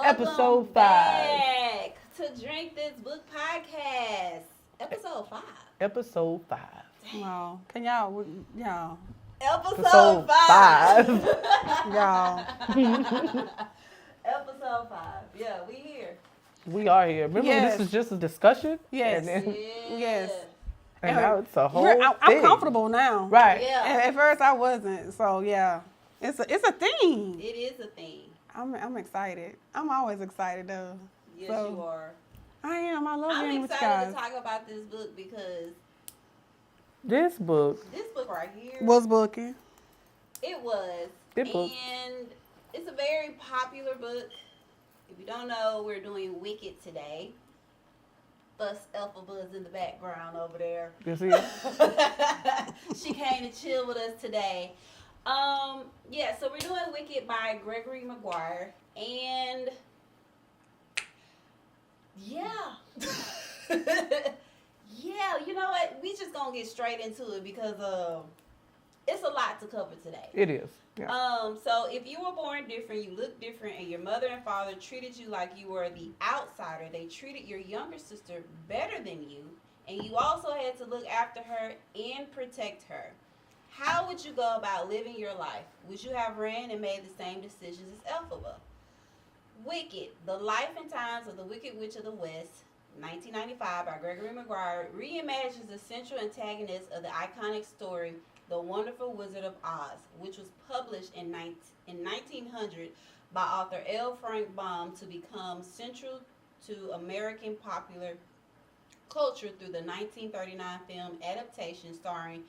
Episode 5. Back to Drink This Book podcast. Episode 5. Episode 5. Wow. Can y'all? Episode 5. Y'all. Episode 5. Yeah, we here. We are here. Remember, Yes. this is just a discussion? Yes. And, then, Yes. and now it's a whole I'm thing. comfortable now. Right. Yeah. At first I wasn't. So yeah, it's a thing. It is a thing. I'm excited. I'm always excited though. Yes, So, you are. I am. I love being I'm with you excited guys. to talk about this book because This book. right here, Was booking. it was. Good book. And it's a very popular book. If you don't know, we're doing Wicked today. Thus, Elephaba is in the background over there. You see it? She came to chill with us today. Yeah, so we're doing Wicked by Gregory Maguire. And yeah. Yeah, you know what? We just gonna get straight into it because it's a lot to cover today. It is. Yeah. So if you were born different, you look different, and your mother and father treated you like you were the outsider, they treated your younger sister better than you, and you also had to look after her and protect her. How would you go about living your life? Would you have ran and made the same decisions as Elephaba? Wicked, The Life and Times of the Wicked Witch of the West, 1995 by Gregory Maguire, reimagines the central antagonist of the iconic story, The Wonderful Wizard of Oz, which was published in 1900 by author L. Frank Baum to become central to American popular culture through the 1939 film adaptation starring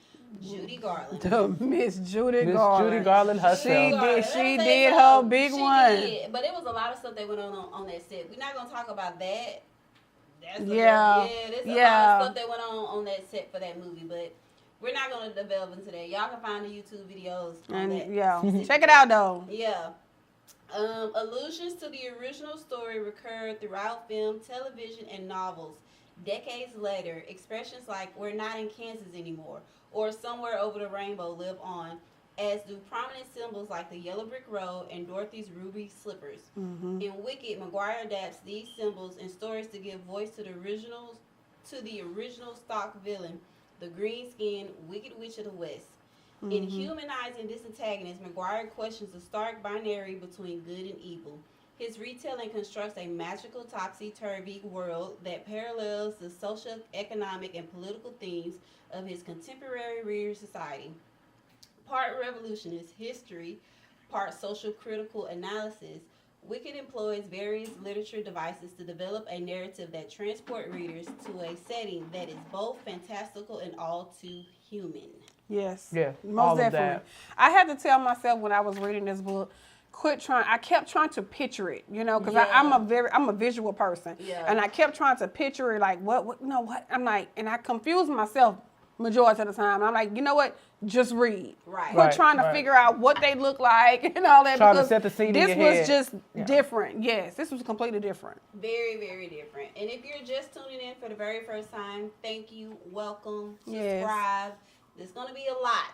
Judy Garland. Miss Judy Miss Garland. Judy Garland herself. She did her big She one. did, but it was a lot of stuff that went on that set. We're not gonna talk about that. There's a lot of stuff that went on that set for that movie, but we're not gonna delve into that. Y'all can find the YouTube videos on that. Yeah, check it out though. Yeah. Allusions to the original story recur throughout film, television, and novels. Decades later, expressions like "we're not in Kansas anymore" or "somewhere over the rainbow" live on, as do prominent symbols like the yellow brick road and Dorothy's ruby slippers. Mm-hmm. In Wicked, Maguire adapts these symbols and stories to give voice to the original stock villain, the green-skinned Wicked Witch of the West. Mm-hmm. In humanizing this antagonist, Maguire questions the stark binary between good and evil. His retelling constructs a magical topsy-turvy world that parallels the socioeconomic and political themes of his contemporary reader society. Part revolutionist history, part social critical analysis, Wicked employs various literature devices to develop a narrative that transport readers to a setting that is both fantastical and all too human. Yes. Yeah, Most all of definitely. that. I had to tell myself when I was reading this book, quit trying. I kept trying to picture it, because Yeah. I'm a visual person, Yeah. and I kept trying to picture it like what I'm like, and I confused myself majority of the time. I'm like, you know what? Just read. Right. Quit trying to figure out what they look like and all that. Trying to because set the scene in this your was head. just Yeah. different. Yes, this was completely different. Very, very different. And if you're just tuning in for the very first time, thank you. Welcome. Yes. Subscribe. There's going to be a lot.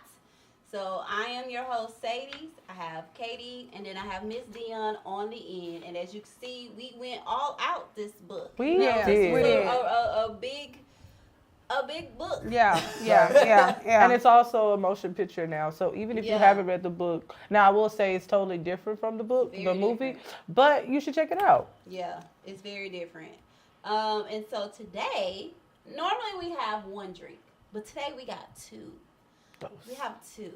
So I am your host, Sadie. I have Katie, and then I have Miss Dion on the end. And as you can see, we went all out this book. We Yes, did. we did. A big book. Yeah. And it's also a motion picture now. So even if you Yeah. haven't read the book, now I will say it's totally different from the book, Very the movie, different. but you should check it out. Yeah, it's very different. And so today, normally we have one drink, but today we got two. We have two.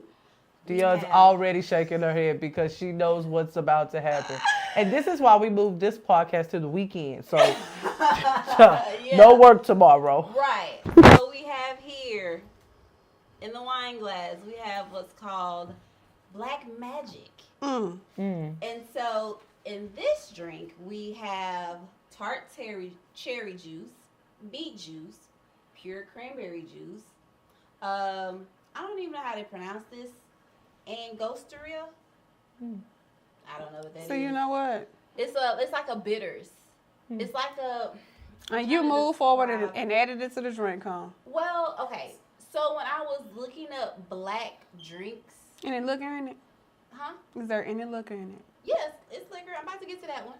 Dion's Yeah. already shaking her head because she knows what's about to happen. And this is why we moved this podcast to the weekend. So no work tomorrow. Right. So we have here in the wine glass, we have what's called Black Magic. And so in this drink, we have tart cherry juice, beet juice, pure cranberry juice. I don't even know how to pronounce this. Angosteria. I don't know what that is. So you know what? It's like a bitters. It's like a. And you move forward and added it to the drink, huh? Well, okay. So when I was looking up black drinks, Any liquor in it? huh? Is there any liquor in it? Yes, it's liquor. I'm about to get to that one.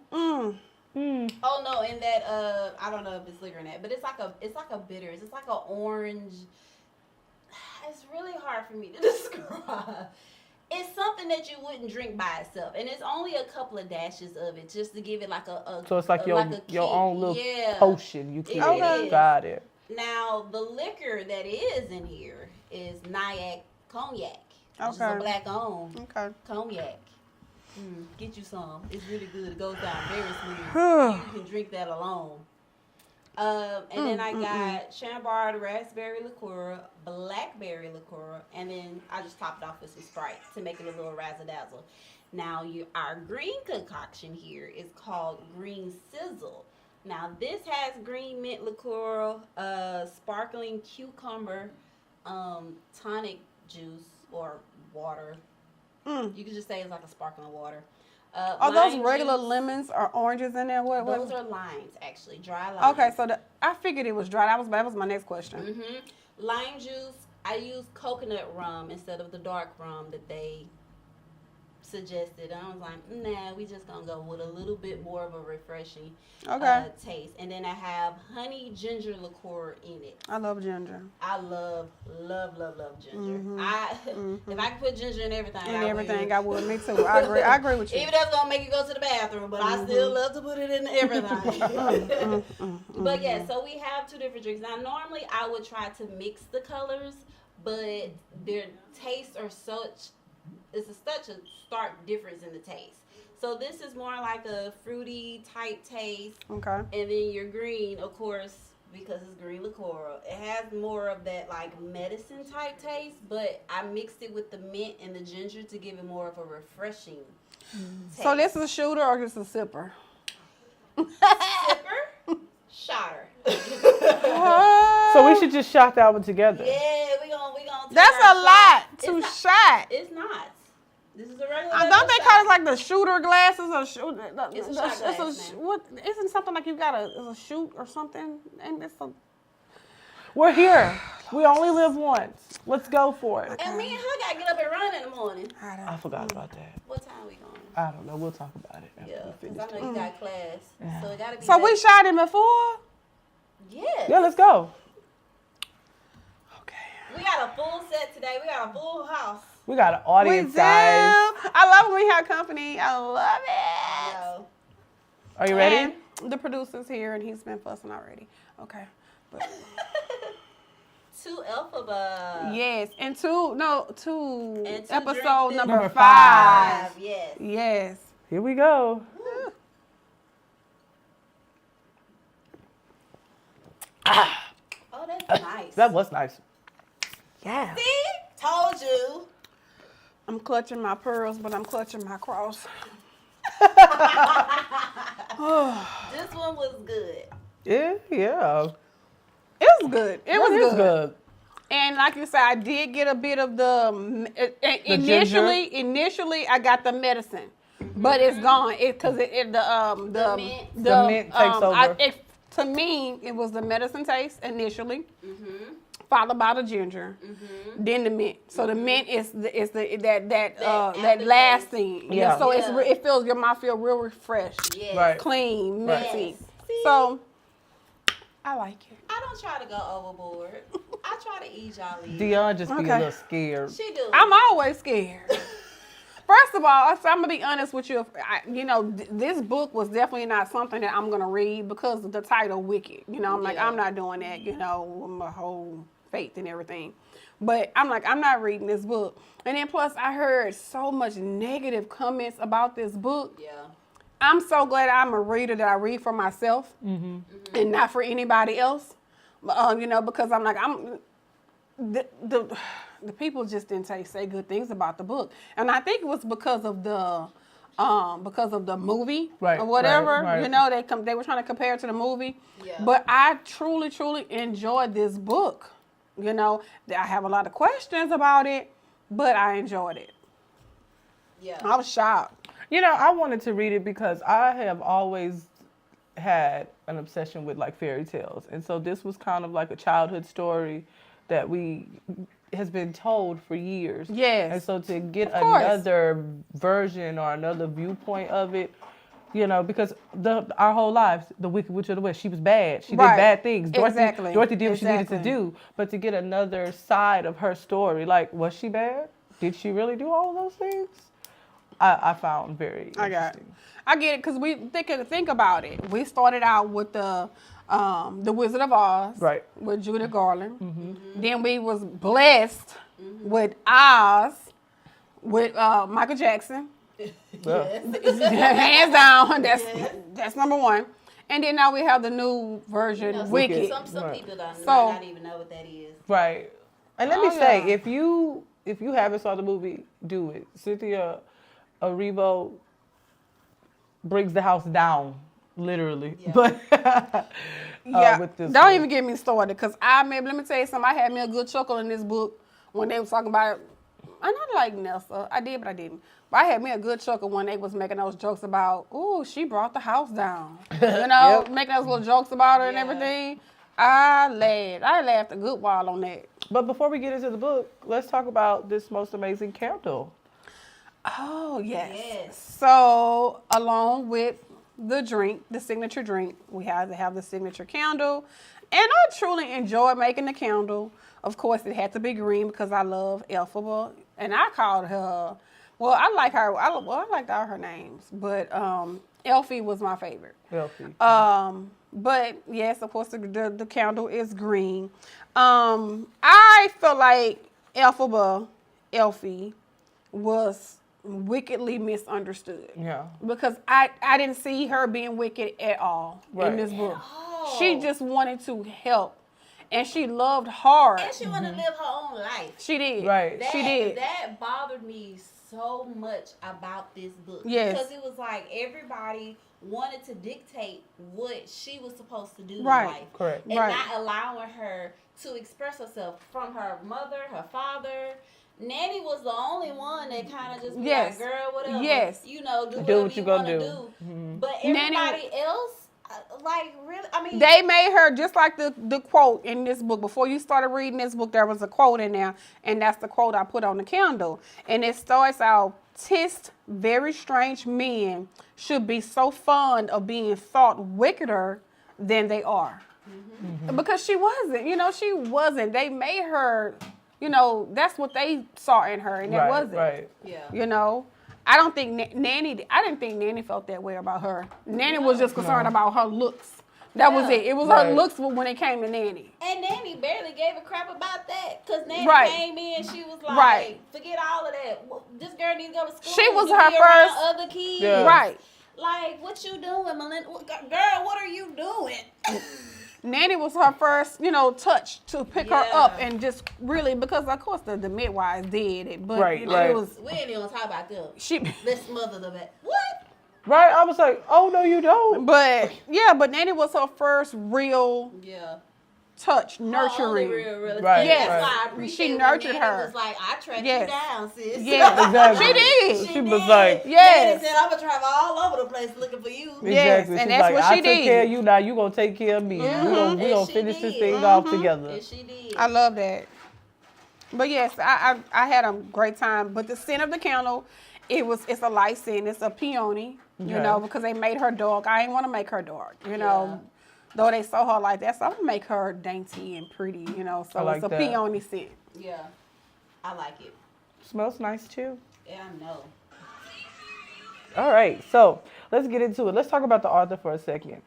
Oh no, and that I don't know if it's liquor in that, but it's like a bitters. It's like an orange. It's really hard for me to describe. It's something that you wouldn't drink by itself, and it's only a couple of dashes of it just to give it like a So it's like your own little potion you can. It Got it. Now the liquor that is in here is Nyack Cognac, which is a black owned cognac. Get you some. It's really good. It goes down very smooth. You can drink that alone. And then I got Chambord raspberry liqueur, blackberry liqueur, and then I just topped it off with some Sprite to make it a little razzle-dazzle. Now, our green concoction here is called Green Sizzle. Now, this has green mint liqueur, sparkling cucumber, tonic juice or water. You could just say it's like a sparkling water. Are those regular lemons or oranges in there? Those are limes, actually, dry limes. Okay, so I figured it was dry. That was my next question. Lime juice, I use coconut rum instead of the dark rum that they suggested. I was like, nah, we just gonna go with a little bit more of a refreshing taste. And then I have honey ginger liqueur in it. I love ginger. I love ginger. If I could put ginger in everything, I would. Me too. I agree with you. Even if that's gonna make you go to the bathroom, but I still love to put it in everything. But yeah, so we have two different drinks. Now, normally I would try to mix the colors, but their tastes are such a stark difference in the taste. So this is more like a fruity type taste. Okay. And then your green, of course, because it's green liqueur, it has more of that like medicine type taste, but I mixed it with the mint and the ginger to give it more of a refreshing taste. So this is a shooter or just a sipper? Sipper? Shotter. So we should just shot that one together. Yeah, we gonna That's a lot to shot. It's not. This is a regular. Don't they call it like the shooter glasses or shooter? It's a shot glass, what isn't something like you got a shoot or something? And it's a. We're here. We only live once. Let's go for it. And me and her gotta get up and run in the morning. I forgot about that. What time we going? I don't know. We'll talk about it. Yeah, because I know you got class, so it gotta be. So we shot him before. Yeah. Yeah, let's go. Okay. We got a full set today. We got a full house. We got an audience, guys. I love when we have company. I love it. Are you ready? And the producer's here, and he's been fussing already. Okay. But. To Elephaba. Yes, and two and episode number 5. Yes. Yes. Here we go. Oh, that's nice. That was nice. Yeah. See? Told you. I'm clutching my pearls, but I'm clutching my cross. This one was good. Yeah. It was good. It was good. And like you said, I did get a bit of the initially I got the medicine, but it's gone. The mint takes over. To me, it was the medicine taste initially, followed by the ginger, then the mint. So the mint is that last thing. Yeah. So it feels your mouth feel real refreshed, clean, minty. Yes. So I like it. I don't try to go overboard. I try to ease y'all in. Dion just be a little scared. She do. I'm always scared. First of all, I'm gonna be honest with you. This book was definitely not something that I'm gonna read because of the title, Wicked. I'm like, I'm not doing that. With my whole faith and everything. But I'm like, I'm not reading this book. And then plus, I heard so much negative comments about this book. Yeah. I'm so glad I'm a reader that I read for myself and not for anybody else. Because I'm like, the people just didn't say good things about the book, and I think it was because of the movie or whatever. Right. They were trying to compare it to the movie. Yeah. But I truly enjoyed this book. I have a lot of questions about it, but I enjoyed it. Yeah. I was shocked. I wanted to read it because I have always had an obsession with like fairy tales, and so this was kind of like a childhood story that has been told for years. Yes. And so to get another version or another viewpoint of it You know, because our whole lives, the Wicked Witch of the West, she was bad. She Right. did bad things. Exactly. Dorothy did what she needed to Exactly. do. But to get another side of her story, like, was she bad? Did she really do all of those things? I found very interesting. I get it because we think about it. We started out with the Wizard of Oz, Right. with Judy Garland. Mm-hmm. Then we was blessed with Oz with Michael Jackson. Well, Hands down, that's number one. And then now we have the new version, You know, Wicked. Some people might So- not even know what that is. right. And let me Oh, say, yeah. if you haven't saw the movie, do it. Cynthia Erivo brings the house down, literally. Yeah. But Yeah, with this don't one. even get me started because let me tell you something. I had me a good chuckle in this book when they was talking about, I'm not like Nessa. I did, but I didn't. But I had me a good chuckle when they was making those jokes about, oh, she brought the house down. You know, Yep. making those little jokes about her and Yeah. everything. I laughed a good while on that. But before we get into the book, let's talk about this most amazing candle. Oh, yes. Yes. So, along with the drink, the signature drink, we had to have the signature candle. And I truly enjoyed making the candle. Of course, it had to be green because I love Elphaba. And I called her, well, I like her, I liked all her names. But Elfie was my favorite. Healthy. But yes, of course, the candle is green. I feel like Elfie was wickedly misunderstood. Yeah. Because I didn't see her being wicked at all in Right. this book. all. She just wanted to help. And she loved hard. And she wanted to live her own life. She did. Right. She did. That bothered me so much about this book. Yes. Because it was like everybody wanted to dictate what she was supposed to do Right. in life. Correct. And Right. not allowing her to express herself from her mother, her father. Nanny was the only one that kind of just was Yes. like, girl, whatever. Yes. You know, do Do whatever what you you gonna want to do. do. But Nanny- everybody else, like, really, I mean. They made her just like the quote in this book. Before you started reading this book, there was a quote in there, and that's the quote I put on the candle. And it starts out, "Tis very strange men should be so fond of being thought wickeder than they are." Mm-hmm. Because she wasn't, she wasn't. They made her, that's what they saw in her, and it Right. wasn't. Right. Yeah. I don't think Nanny. I didn't think Nanny felt that way about her. Nanny was just concerned about her looks. That was it. It was Right. her looks when it came to Nanny. And Nanny barely gave a crap about that. Because Nanny Right. came in, she was like, Right. forget all of that. This girl needs to go to school. She was to her be around first- other kids. Yeah. Right. Like, what you doing, Melinda? Girl, what are you doing? Nanny was her first, touch to pick her Yeah. up and just really, because of course the midwives did it, but Right, it was We ain't even talk about them. she. Let's smother the back. What? Right. I was like, oh no, you don't. But but Nanny was her first real Yeah. touch, Only nurturing. real Right, Yes. That's why I right. appreciate She when nurtured Nanny her. was like, I tracked Yes. you down, sis. Yes. Exactly. She did. She was did. like, Yes. Nanny said, I'm going to travel all over the place looking for you. Yes, exactly. and She's that's like, what I she took did. care of you. Now you gonna take care of me. Mm-hmm. We And gonna she finish this did. thing off together. And she did. I love that. But yes, I had a great time. But the scent of the candle, it's a light scent. It's a peony, Okay. because they made her dark. I ain't want to make her dark, Though they saw her like that, so I'm gonna make her dainty and pretty, So I like it's a that. peony scent. Yeah. I like it. Smells nice too. Yeah, I know. All right, so let's get into it. Let's talk about the author for a second.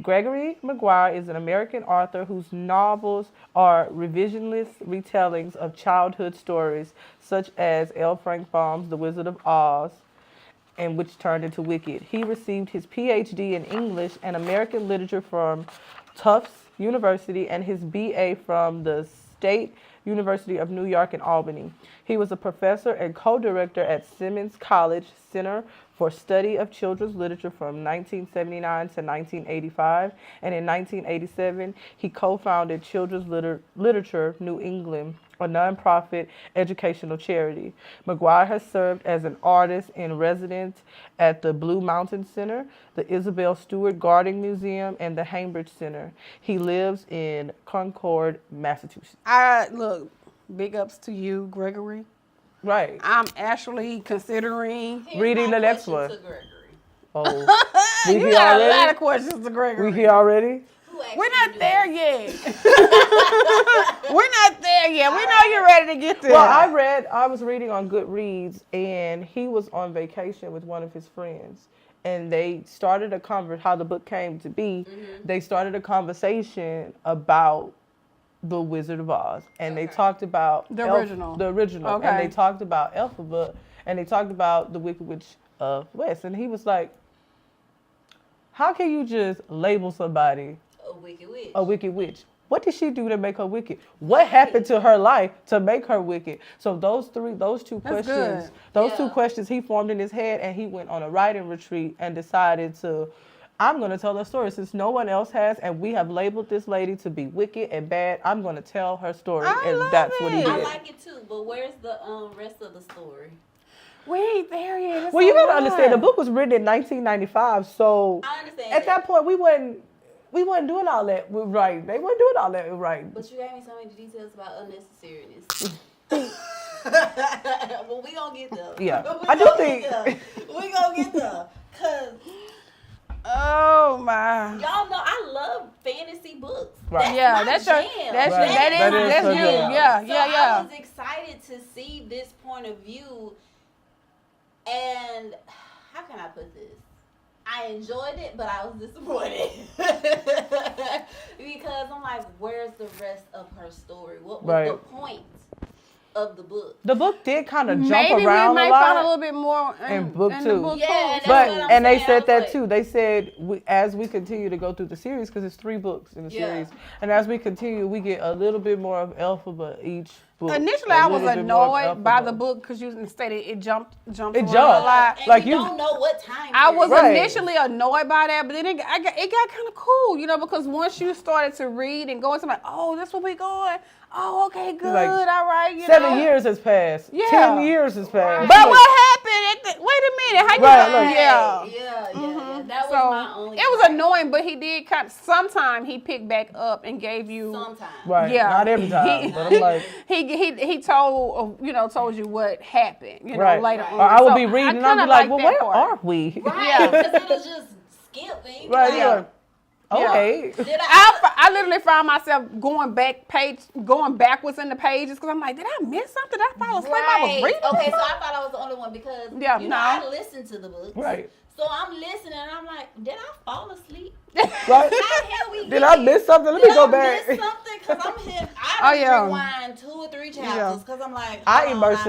Gregory Maguire is an American author whose novels are revisionist retellings of childhood stories, such as L. Frank Baum's The Wizard of Oz, and which turned into Wicked. He received his PhD in English and American Literature from Tufts University and his BA from the State University of New York and Albany. He was a professor and co-director at Simmons College Center for Study of Children's Literature from 1979 to 1985, and in 1987, he co-founded Children's Literature New England, a nonprofit educational charity. Maguire has served as an artist in residence at the Blue Mountain Center, the Isabel Stewart Garding Museum, and the Cambridge Center. He lives in Concord, Massachusetts. Look, big ups to you, Gregory. Right. I'm actually considering. Here's Reading my the next question one. to Gregory. Oh, You here got a already? lot of questions to Gregory. We here already? Who asked We're you to not do there this? yet. We're not there yet. We know you're ready to get there. Well, I was reading on Goodreads, and he was on vacation with one of his friends, and they started how the book came to be. Mm-hmm. They started a conversation about the Wizard of Oz, and they talked about The original. Okay. and they talked about Elphaba, and they talked about the Wicked Witch of West, and he was like, how can you just label somebody A wicked witch. a wicked witch? What did she do to make her wicked? What happened to her life to make her wicked? So those two That's questions, good. two questions he formed in his head, and he went on a writing retreat and decided to, I'm going to tell her story since no one else has, and we have labeled this lady to be wicked and bad. I'm going to tell her story, and love that's what he it. did. I like it too, but where's the rest of the story? We ain't there yet. It's Well, you so got to hard. understand, the book was written in 1995, so I understand at that point we wasn't doing all that right. They weren't doing all that right. But you gave me so many details about unnecessariness. Well, we gonna get there. Yeah. We I do gonna think- get there. We gonna get there. Cause Oh my. y'all know I love fantasy books. Right. That's Yeah, my that's your. jam. That's Right. that is. That is That's her you. jam. Yeah. So Yeah. I was excited to see this point of view, and how can I put this? I enjoyed it, but I was disappointed because I'm like, where's the rest of her story? What was Right. the point of the book? The book did kind of jump Maybe around we a may lot. find a little bit more in book the two. book Yeah, too. that's But what I'm and they saying. I said was that like- too. They said as we continue to go through the series, because it's 3 books in the Yeah. series, and as we continue, we get a little bit more of Elphaba each book. Initially, A I was little bit more of annoyed by Elphaba. the book because you stated it jumped It around jumped. a lot. And Like you you- don't know what time. I was period. Right. initially annoyed by that, but then it got kind of cool, you know, because once you started to read and go into like, oh, that's where we going. Oh, okay, good, Like, all right. You 7 know. years has passed. Yeah. 10 years has passed. But what happened? Wait a minute. How you? Right, like- Yeah. Yeah. That was So my only. it was gripe. annoying, but he did kind of. Sometime he picked back up and gave you. Sometimes. Right. Yeah. Not every time, but I'm like, He told told you what happened, right. later Right. on. Or I would So be reading and kinda I'd be like, liked well, that where part. are we? Right. Yeah. Because it'll just skip. And you be Right. like, You're like, okay. Did I? I literally found myself going backwards in the pages because I'm like, did I miss something? Did I fall asleep? I was reading. Okay, this? so I thought I was the only one because Yeah, you no. know, I listened to the books. Right. So I'm listening and I'm like, did I fall asleep? Right. How the hell we Did get I here? miss something? Let Did me go I back. miss something? Because I'm here. Oh, I yeah. rewind 2 or 3 chapters because I'm like, I hold on, missed immersively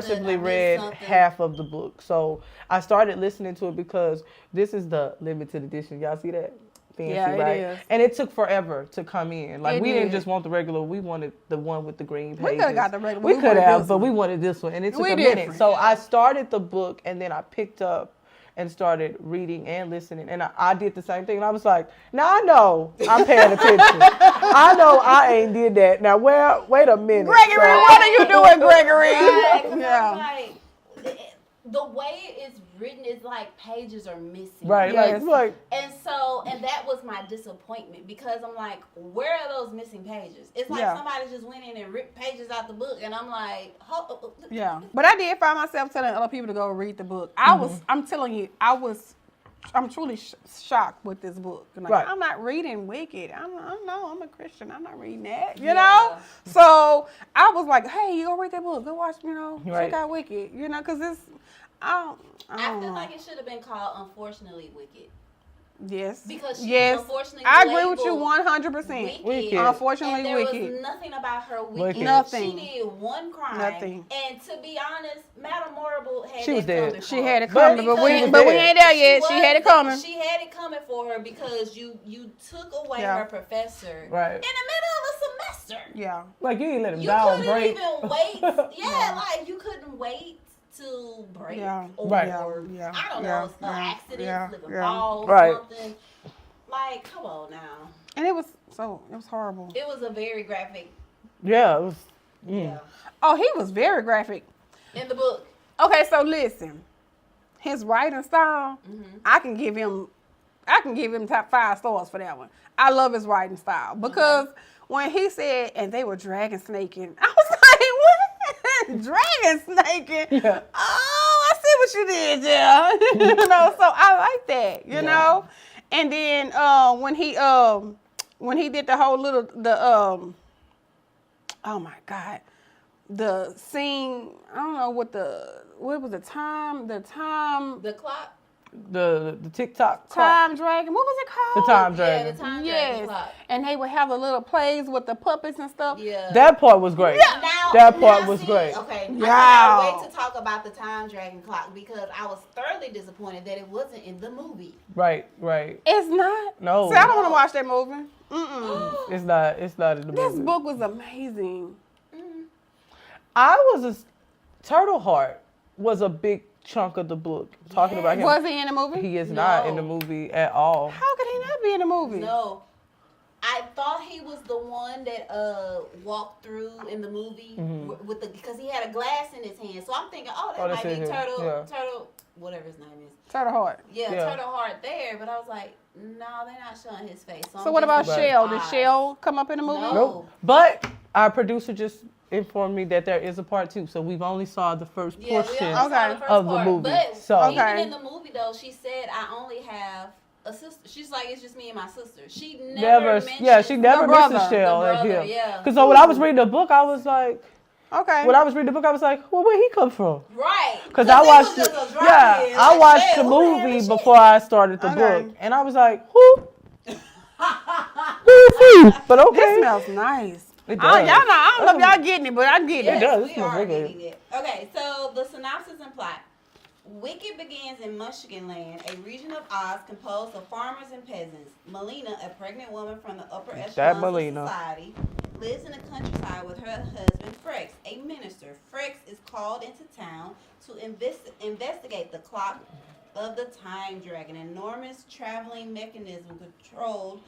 something, I missed read something. half of the book. So I started listening to it because this is the limited edition. Y'all see that? Fancy, Yeah, it right? is. And it took forever to come in. Like It we didn't did. just want the regular, we wanted the one with the green pages. We coulda got the regular, We we could wanted have, this but one. we wanted this one. And it took We a minute. different. So I started the book and then I picked up and started reading and listening. And I did the same thing. And I was like, now I know I'm paying attention. I know I ain't did that. Now wait a minute. Gregory, So- what are you doing, Gregory? Right, 'cause I'm Yeah. like, the way it's written is like pages are missing. Right, Yes. like And that was my disappointment because I'm like, where are those missing pages? It's like Yeah. somebody just went in and ripped pages out the book, and I'm like, Yeah, but I did find myself telling other people to go read the book. I'm telling you, I'm truly shocked with this book. Like, Right. I'm not reading Wicked. I'm a Christian. I'm not reading that. You Yeah. know. So I was like, hey, you go read that book. Go watch. Right. Check out Wicked. Because it's. I I don't feel know. like it should have been called Unfortunately Wicked. Yes. Because she yes. unfortunately I agree with you labeled 100%. Wicked. Unfortunately, and there Wicked. was nothing about her wicked. Wicked. Nothing. She did one crime. Nothing. And to be honest, Madame Morrible had She was that dead. coming She for had her. it coming, But but we dead. ain't there yet. She had it coming. She had it coming for her because you took away Yeah. her professor Right. in the middle of a semester. Yeah. Like you ain't let him You down couldn't break. even wait. Yeah, like you couldn't wait to break Yeah. or Right. Yeah. I don't Yeah. know, an Yeah. accident, Yeah. slip and Yeah. fall, Right. something. Like, come on now. And it was horrible. It was a very graphic. Yeah, it was. Yeah. Oh, he was very graphic. In the book. Okay, so listen, his writing style, I can give him top 5 stars for that one. I love his writing style because when he said, and they were dragon snaking, I was like, what? Dragon snaking? Yeah. Oh, I see what you did, yeah. You know, so I like that, you know. And then when he did the whole little oh my God, the scene, I don't know what was the time? The clock. The TikTok clock. Time Dragon. What was it called? The Time Dragon. Yeah, the Time Dragon clock. And they would have the little plays with the puppets and stuff. Yeah. That part was great. Yeah. That part was great. Okay. Yeah. I can't wait to talk about the Time Dragon clock because I was thoroughly disappointed that it wasn't in the movie. Right. It's not? No. See, I don't want to watch that movie. Mm-mm. It's not in the movie. This book was amazing. Turtle Heart was a big chunk of the book. Talking about him. Was he in the movie? He is not in the movie at all. How could he not be in the movie? No. I thought he was the one that walked through in the movie because he had a glass in his hand. So I'm thinking, that might be Turtle, whatever his name is. Turtle Heart. Yeah, Turtle Heart there. But I was like, no, they're not showing his face. So what about Shell? Did Shell come up in the movie? No. Nope. But our producer just informed me that there is a part 2, so we've only saw the first portion of the movie. But so even in the movie though, she said I only have a sister. She's like, it's just me and my sister. She never mentioned she never mentioned Shell and him. Because so when I was reading the book, I was like, when I was reading the book, I was like, well, where'd he come from? Right. Because I watched I watched the movie before I started the book, and I was like, who? Who's he? But okay. This smells nice. It does. I don't know if y'all getting it, but I get it. It does. We are getting it. Okay, so the synopsis and plot. Wicked begins in Michigan Land, a region of Oz composed of farmers and peasants. Melina, a pregnant woman from the upper echelons of society, lives in the countryside with her husband, Frex, a minister. Frex is called into town to investigate the clock of the Time Dragon, an enormous traveling mechanism controlled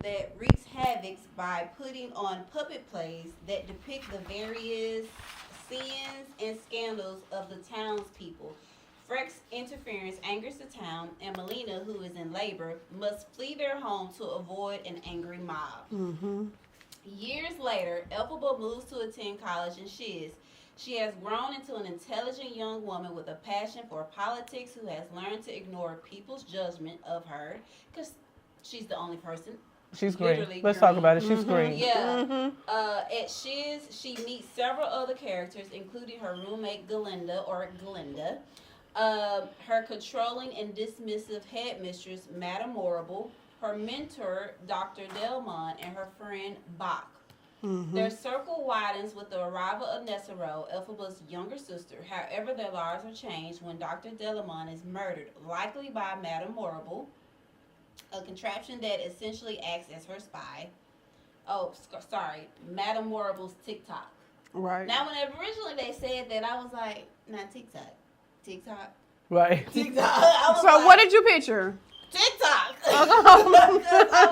that wreaks havoc by putting on puppet plays that depict the various sins and scandals of the townspeople. Frex's interference angers the town, and Melina, who is in labor, must flee their home to avoid an angry mob. Mm-hmm. Years later, Elephaba moves to attend college in Shiz. She has grown into an intelligent young woman with a passion for politics who has learned to ignore people's judgment of her because she's the only person. She's green. Let's talk about it. She's green. Yeah. At Shiz, she meets several other characters, including her roommate Glinda, her controlling and dismissive headmistress, Madame Morrible, her mentor, Dr. Delmont, and her friend Bach. Their circle widens with the arrival of Nessero, Elphaba's younger sister. However, their lives are changed when Dr. Delmont is murdered, likely by Madame Morrible, a contraption that essentially acts as her spy. Oh, sorry, Madame Morrible's TikTok. Right. Now, when originally they said that, I was like, not TikTok. TikTok. Right. TikTok. So what did you picture? TikTok.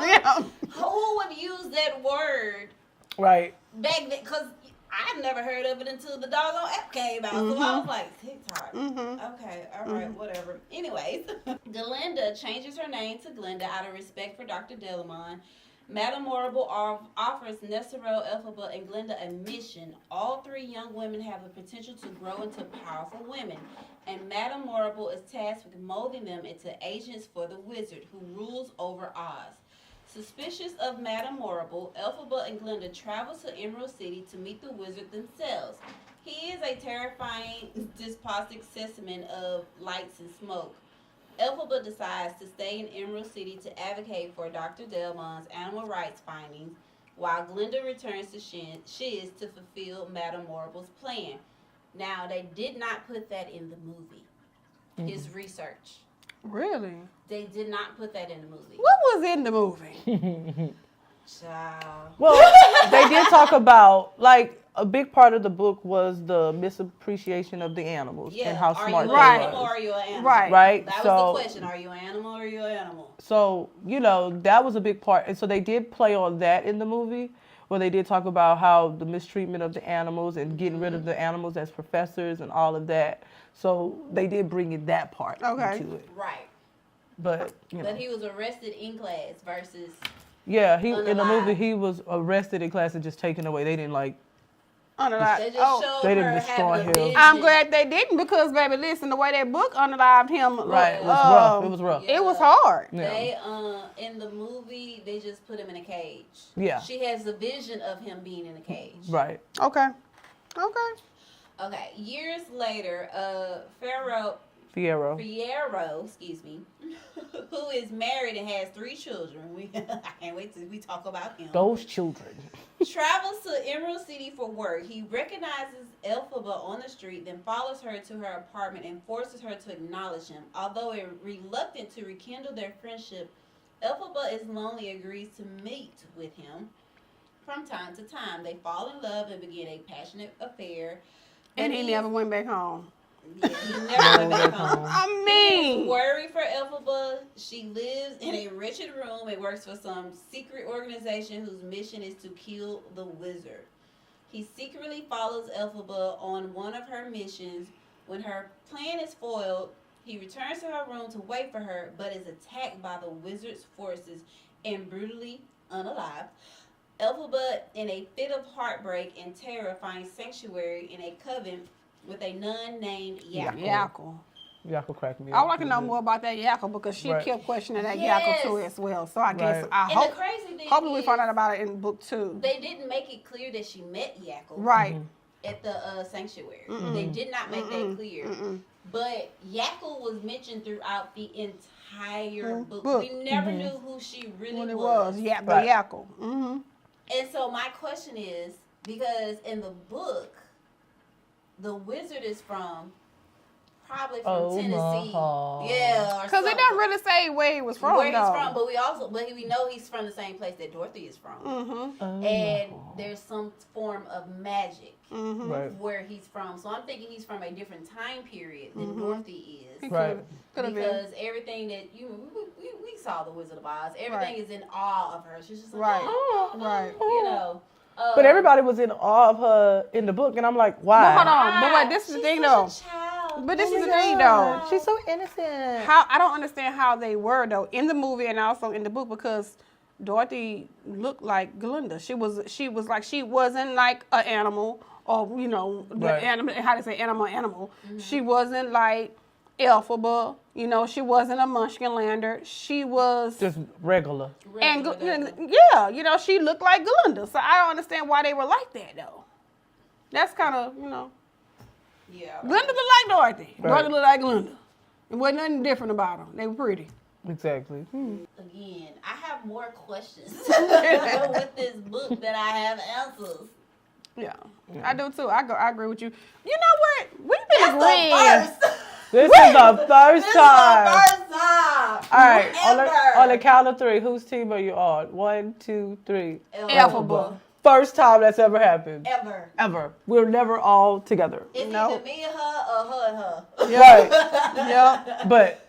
Yeah. Who would use that word Right. back then? Because I'd never heard of it until the doggone app came out. So I was like, TikTok. Okay, all right, whatever. Anyways, Glinda changes her name to Glinda out of respect for Dr. Delamon. Madame Morrible offers Nessero, Elephaba, and Glinda a mission. All three young women have the potential to grow into powerful women, and Madame Morrible is tasked with molding them into agents for the wizard who rules over Oz. Suspicious of Madame Morrible, Elephaba and Glinda travel to Emerald City to meet the wizard themselves. He is a terrifying, despotic specimen of lights and smoke. Elephaba decides to stay in Emerald City to advocate for Dr. Delmon's animal rights findings, while Glinda returns to Shiz to fulfill Madame Morrible's plan. Now, they did not put that in the movie. His research. Really? They did not put that in the movie. What was in the movie? Child. Well, they did talk about, like, a big part of the book was the misappreciation of the animals and how smart they were. Are you an animal or are you an animal? Right. That was the question. Are you an animal or are you an animal? So, that was a big part. And so they did play on that in the movie, where they did talk about how the mistreatment of the animals and getting rid of the animals as professors and all of that. So they did bring in that part into it. Right. But, But he was arrested in class versus... Yeah, in the movie, he was arrested in class and just taken away. They didn't, Unalived. They just Oh, showed They her didn't destroy having a him. vision. I'm glad they didn't because, baby, listen, the way that book unalived him, Right, it was rough. It was rough. It was hard. Yeah. They in the movie they just put him in a cage. Yeah. She has a vision of him being in a cage. Right. Okay. Okay. Years later, Fierro. Fierro, excuse me, who is married and has 3 children. I can't wait till we talk about him. Those children. Travels to Emerald City for work. He recognizes Elephaba on the street, then follows her to her apartment and forces her to acknowledge him. Although reluctant to rekindle their friendship, Elephaba is lonely and agrees to meet with him. From time to time, they fall in love and begin a passionate affair. And he never went back home. Yeah, he never went back home. I mean, Worried for Elephaba, she lives in a wretched room and works for some secret organization whose mission is to kill the wizard. He secretly follows Elephaba on one of her missions. When her plan is foiled, he returns to her room to wait for her, but is attacked by the wizard's forces and brutally unalived. Elephaba, in a fit of heartbreak and terror, finds sanctuary in a coven with a nun named Yackle. Yackle. Yackle cracked me up. I would like to know more about that Yackle because she Right. kept questioning that Yes. Yackle too as well. So I guess Right. I And hope the crazy thing hopefully we is, find out about it in book 2. they didn't make it clear that she met Yackle Right. at the sanctuary. Mm-mm. They did not make Mm-mm. that clear. Mm-mm. But Yackle was mentioned throughout the entire book. Book. We never knew who she really When it was. was, yeah, the Right. Yackle. Mm-hmm. And so my question is, because in the book, the wizard is probably from Tennessee. Omaha. Yeah. Because it doesn't really say where he was from, where though. he's from, but we know he's from the same place that Dorothy is from. Mm-hmm. And there's some form of magic Mm-hmm. Right. where he's from. So I'm thinking he's from a different time period than Dorothy is. Right. Could have been. Because everything that we saw the Wizard of Oz, everything is in awe of her. She's just like, Right. oh, Right. you know. But everybody was in awe of her in the book, and I'm like, why? But hold on. But wait, this is the She's thing, such though. a child. But this She's is the a thing, child. though. She's so innocent. How I don't understand how they were though in the movie and also in the book because Dorothy looked like Glinda. She was like she wasn't like an animal or the Right. animal. How to say animal? She wasn't like Elphaba. She wasn't a Munchkinlander. She was Just regular. and Regular. she looked like Glinda. So I don't understand why they were like that though. That's kind of Yeah. Glinda looked like Dorothy. Right. Dorothy looked like Glinda. There wasn't nothing different about them. They were pretty. Exactly. Again, I have more questions with this book than I have answers. Yeah, I do too. I agree with you. You know what? We've been That's agreeing. the first. This is the first This is time. the first time. All right, Ever. on the count of 3, whose team are you on? 1, 2, 3. Elphaba. First time that's ever happened. Ever. Ever. We're never all together. It's Nope. either me and her or her and her. Right. Yep. But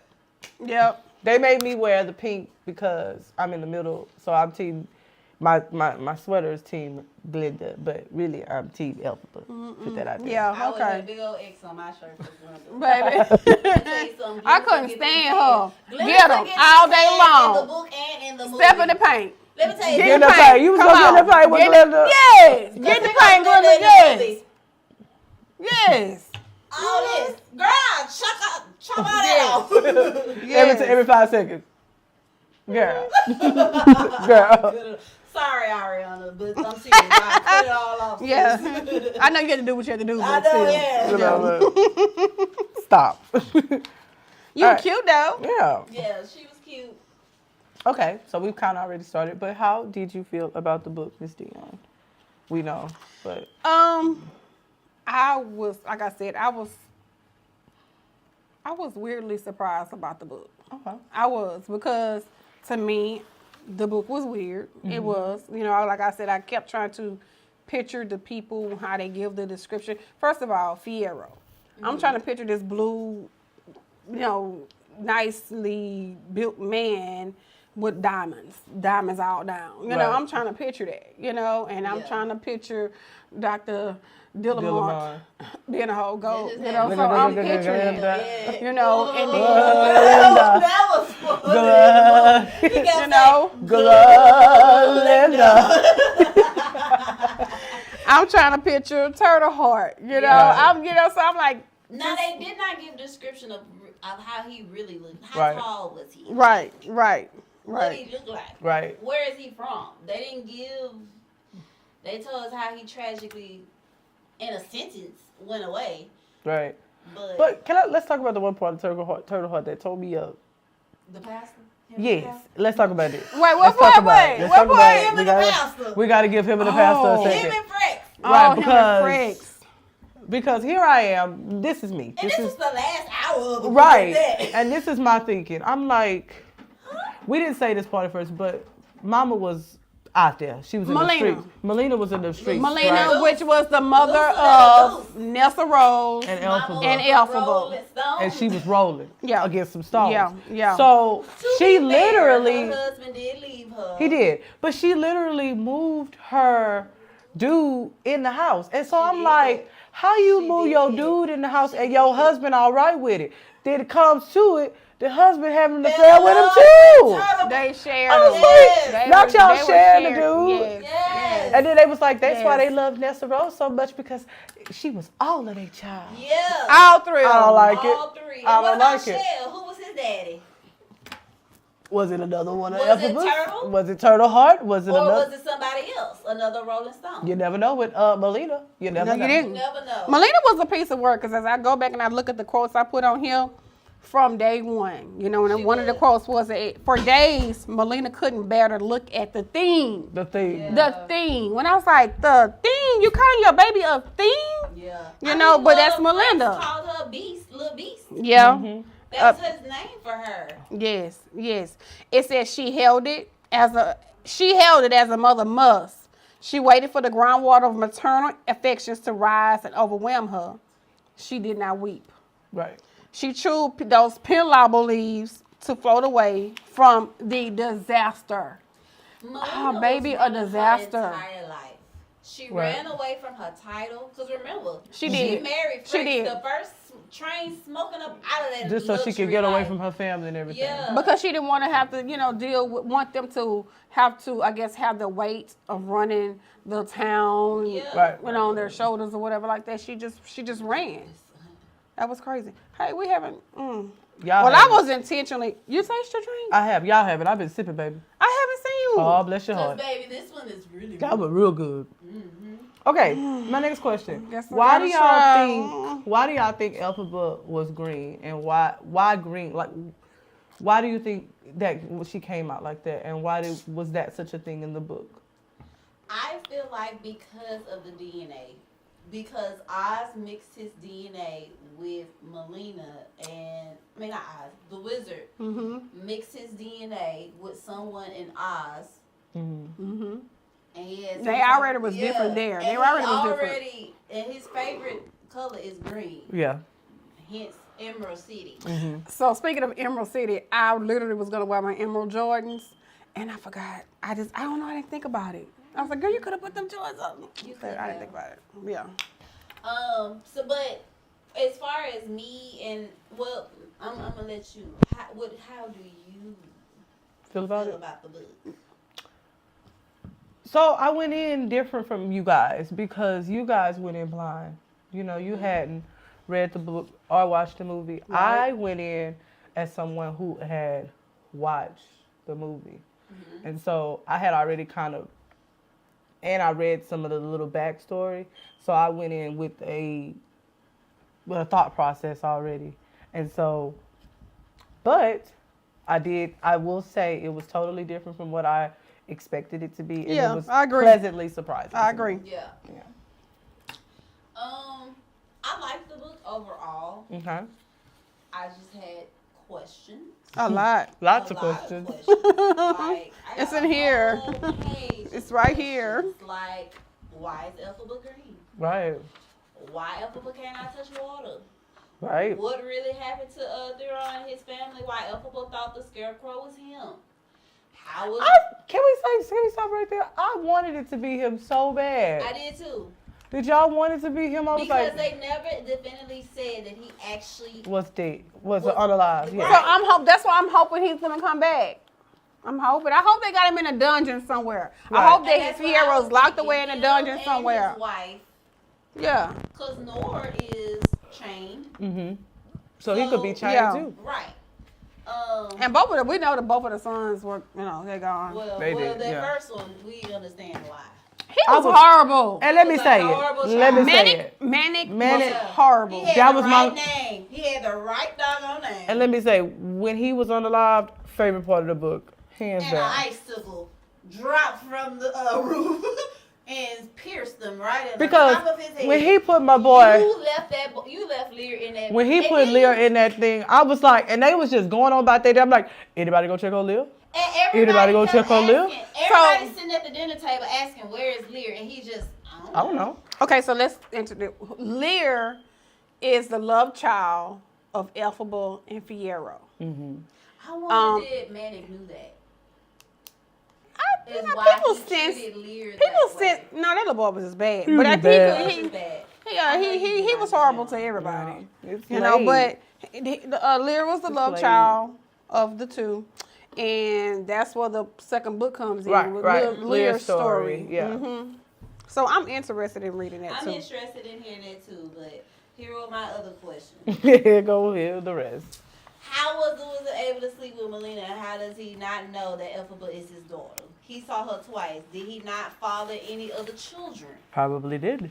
Yep. they made me wear the pink because I'm in the middle. So I'm team, my sweater is team Glinda, but really I'm team Elephaba. Put that out there. Yeah. I would have a Okay. big old X on my shirt for Glinda. Baby. Tell you something, I Glinda couldn't get stand this her. tan. Get Glinda 'em get all this day tan long. In the book and in the movie. Step in the paint. Let me tell you Get Get in the the paint. paint. You was Come gonna get in on. the paint with Get Glinda. Yes. Get the paint, Glinda. Yes. Yes. All this. Girl, chop all that off. Yes. Every 5 seconds. Girl. Girl. Sorry, Ariana, but I'm serious. I cut it all off. Yeah. I know you had to do what you had to do. I But know, still. yeah. You know, stop. You All right. cute though. Yeah. Yeah, she was cute. Okay, so we've kind of already started, but how did you feel about the book, Miss Dion? We know, but I was like I said, I was weirdly surprised about the book. okay. I was because to me, the book was weird. It was, like I said, I kept trying to picture the people, how they give the description. First of all, Fierro. I'm trying to picture this blue, nicely built man with diamonds all down. Right. I'm trying to picture that, and I'm Yeah. trying to picture Dr. Dillamont being a whole goat, Just so have- I'm picturing it, Yeah. and then, That was funny. He kept saying, Glinda. I I'm trying to picture Turtle Heart. You know, Yeah. so I'm like, Now they did not give a description of how he really looked. How Right. tall was he? right. What did he look like? Right. Where is he from? They didn't give. They told us how he tragically, in a sentence, went away. Right. But Let's talk about the one part of Turtle Heart that told me up. the pastor. Him and the Yes. pastor? Let's talk about it. Wait, what Let's talk part? about it. Wait, Let's what talk part? about it. Him and the pastor. We got to give him and the pastor a Oh. second. Him and Frex. Right, him and because- Frex. Because here I am. This is me. And this was the last hour of the book. right. That. And this is my thinking. I'm like, we didn't say this part at first, but Mama was out there. She was in the Melina. streets. Melina was in the streets. Melina, right? which was the mother Lucy of and Nessa Rose. And Mama Elphaba. was And a Elphaba. Rolling Stone. And she was rolling Yeah. against some stones. Yeah. So To she be fair, literally, her husband did leave her. he did, but she literally moved her dude in the house. And so She I'm did. like, how you She move your did. dude in the house and your husband all right with it? Then it comes to it, the husband having an Fell affair in with him love too. with Turtle. They shared. I was them. Yes. like, They not were- y'all they were sharing the shared. dude. Yes. Yes. And then they was like, that's why Yes. they love Nessa Rose so much because she was all of their child. Yeah. All three. I don't like it. All three. I And what don't about like it. Shell? Who was his daddy? Was it another one of Was it Elphaba? Turtle? Was it Turtle Heart? Was it Or another? was it somebody else? Another Rolling Stone? You never know with Melina. You never No, know. you You didn't. never know. Melina was a piece of work because as I go back and I look at the quotes I put on here from day one, you know, and She one of the was. quotes was that for days Melina couldn't bear to look at the thing. The thing. Yeah. The thing. When I was like, the thing, you calling your baby a thing? Yeah. You know, but that's Mother Frex Melinda. called her Beast, Little Beast. Yeah. Mm-hmm. That was his name for her. Yes. It says she held it as a mother must. She waited for the groundwater of maternal affections to rise and overwhelm her. She did not weep. Right. She chewed those pinlobble leaves to float away from the disaster. Melinda baby, was a running disaster. Her entire life. She Right. ran away from her title. Because remember, She She did. married She Frex, did. the first train smoking up out of that Just so she could luxury get away life. from her family and everything. Yeah. Because she didn't want to have to, want them to have to, I guess, have the weight of running the town, Yeah. Right. on their shoulders or whatever like that. She just ran. That was crazy. Hey, we haven't. Y'all Well, I haven't. was intentionally. You taste your drink? I have. Y'all haven't. I've been sipping, baby. I haven't seen you. Oh, bless your 'Cause, heart. baby, this one is really That good. was real good. Okay, my next question. Guess I Why do gotta try. Why do y'all think Elphaba was green, and why green? Like, why do you think that she came out like that, and was that such a thing in the book? I feel like because of the DNA. Because Oz mixed his DNA with Melina not Oz, the wizard mixed his DNA with someone in Oz. Mm-hmm. And he had They some already type- was different there. And They he already was different. already- And his favorite color is green. Yeah. Hence Emerald City. So speaking of Emerald City, I literally was gonna wear my Emerald Jordans, and I forgot. I don't know. I didn't think about it. I was like, girl, you could have put them Jordans on. You But could I have. didn't think about it. Yeah. But as far as me and I'm gonna let you. How do you Feel about feel it? about the book? So I went in different from you guys because you guys went in blind. You know, you hadn't read the book or watched the movie. Right. I went in as someone who had watched the movie. And so I had already and I read some of the little backstory. So I went in with a thought process already. And so, but I will say it was totally different from what I expected it to be. And Yeah, it was I agree. pleasantly surprising. I to me. agree. Yeah. Yeah. I liked the book overall. Okay. I just had questions. A lot. Lots A of lot questions. Like, I It's got in a here. whole page of It's right here. questions, Like, why is Elphaba green? Right. Why Elphaba cannot touch water? Right. What really happened to Theron and his family? Why Elphaba thought the scarecrow was him? How was Can we stop right there? I wanted it to be him so bad. I did too. Did y'all want it to be him? I was Because like, they never definitively said that he actually was unalive. So Yeah. that's why I'm hoping he's gonna come back. I'm hoping. I hope they got him in a dungeon somewhere. I Right. hope And that that's what I Fiyerro's was locked thinking, away in a him dungeon and somewhere. His wife, Yeah. because Nord is chained. Mm-hmm. So he could be chained yeah. too. Right. And both of them, we know that both of the sons were, they're gone. Well, They did, that yeah. first one, we understand why. He was horrible. And let me was a say horrible it. Let me child. say it. Manic Manic. was horrible. He had That the was right my- name. He had the right doggone name. And let me say, when he was unalived, favorite part of the book, hands And an down. icicle dropped from the roof and pierced him right in Because the top of his head. when he put my boy, You left Lear in that. when he and put then Lear in that thing, I was like, and they was just going on about that. I'm like, anybody go check on Lear? And Anybody go kept check on Lear? asking- Everybody sitting at the dinner table asking, "Where is Lear?" And he just, I don't know. Okay, so let's introduce. Lear is the love child of Elphaba and Fiyerro. How long did Manic knew that? Is why People he since treated Lear people that way. since no, that little boy was just bad. He But I was bad. think This he is bad. he was horrible to everybody. It's You know, late. but Lear was the love late. child of the two, and that's where the second book comes in. Right, with right. Lear's story. Yeah. Mhm. So I'm interested in reading that I'm too. interested in hearing that too, but here are my other questions. Go hear the rest. How was the wizard able to sleep with Melina, and how does he not know that Elphaba is his daughter? He saw her twice. Did he not father any other children? Probably did.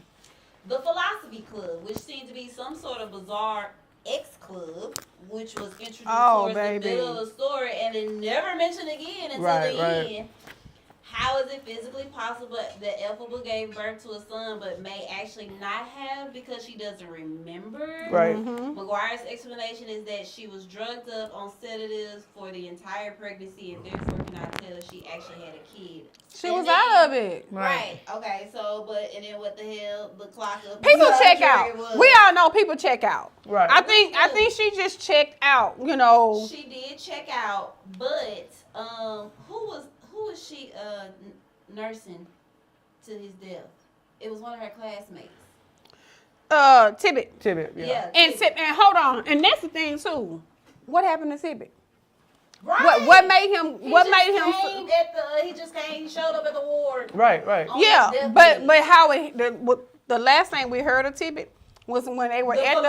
The Philosophy Club, which seemed to be some sort of bizarre X-Club, which was introduced towards the middle of the story and then never mentioned again until the end. How is it physically possible that Elphaba gave birth to a son but may actually not have because she doesn't remember? Right. Maguire's explanation is that she was drugged up on sedatives for the entire pregnancy and therefore cannot tell if she actually had a kid. She And was then- out of it. Right. Okay. So, and then what the hell? The clock up. People beside check Dragon out. was- We all know people check out. Right. I think she just checked out. You know. She did check out, but who was she nursing to his death? It was one of her classmates. Tibbet. Tibbet, yeah. And hold on, and that's the thing too. What happened to Tibbet? Right. What made him? He What just made him? came at the? He just came. He showed up at the ward. Right, right. on his Yeah, deathbed. but how the last thing we heard of Tibbet was when they were The at the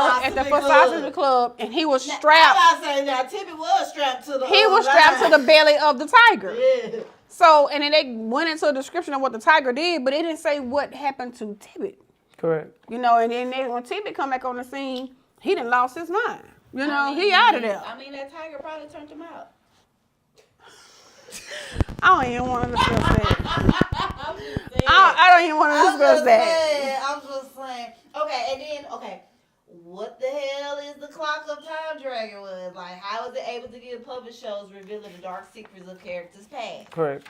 Philosophy Philosophy Club. Club, and he was Now, strapped. I was saying now, Tippy was strapped to the. He was strapped to the belly of the tiger. Yeah. So, and then they went into a description of what the tiger did, but it didn't say what happened to Tibbet. Correct. You know, and then when Tibbet come back on the scene, he done lost his mind. You know, he out of there. I mean, that tiger probably turned him out. I don't even want to discuss that. I'm just saying. I don't even want to discuss that. I'm just saying. Okay, and then what the hell is the Clock of Time Dragon was? Like, how was it able to give puppet shows revealing the dark secrets of characters' past? Correct.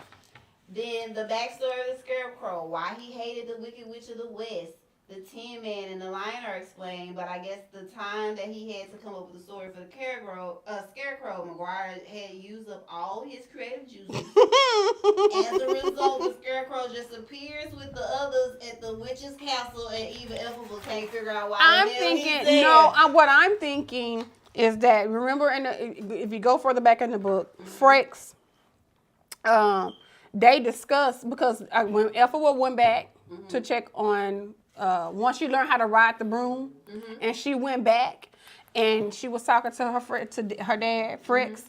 Then the backstory of the Scarecrow, why he hated the Wicked Witch of the West. The Tin Man and the Lion are explained, but I guess the time that he had to come up with a story for the Scarecrow, Maguire had used up all his creative juices. As a result, the Scarecrow just appears with the others at the witch's castle, and even Elphaba can't figure out why. I'm the hell he's thinking, there. what I'm thinking is that, remember, if you go further back in the book, Frex, they discussed, because when Elphaba went back to check on, once she learned how to ride the broom, and she went back, and she was talking to her dad, Frex,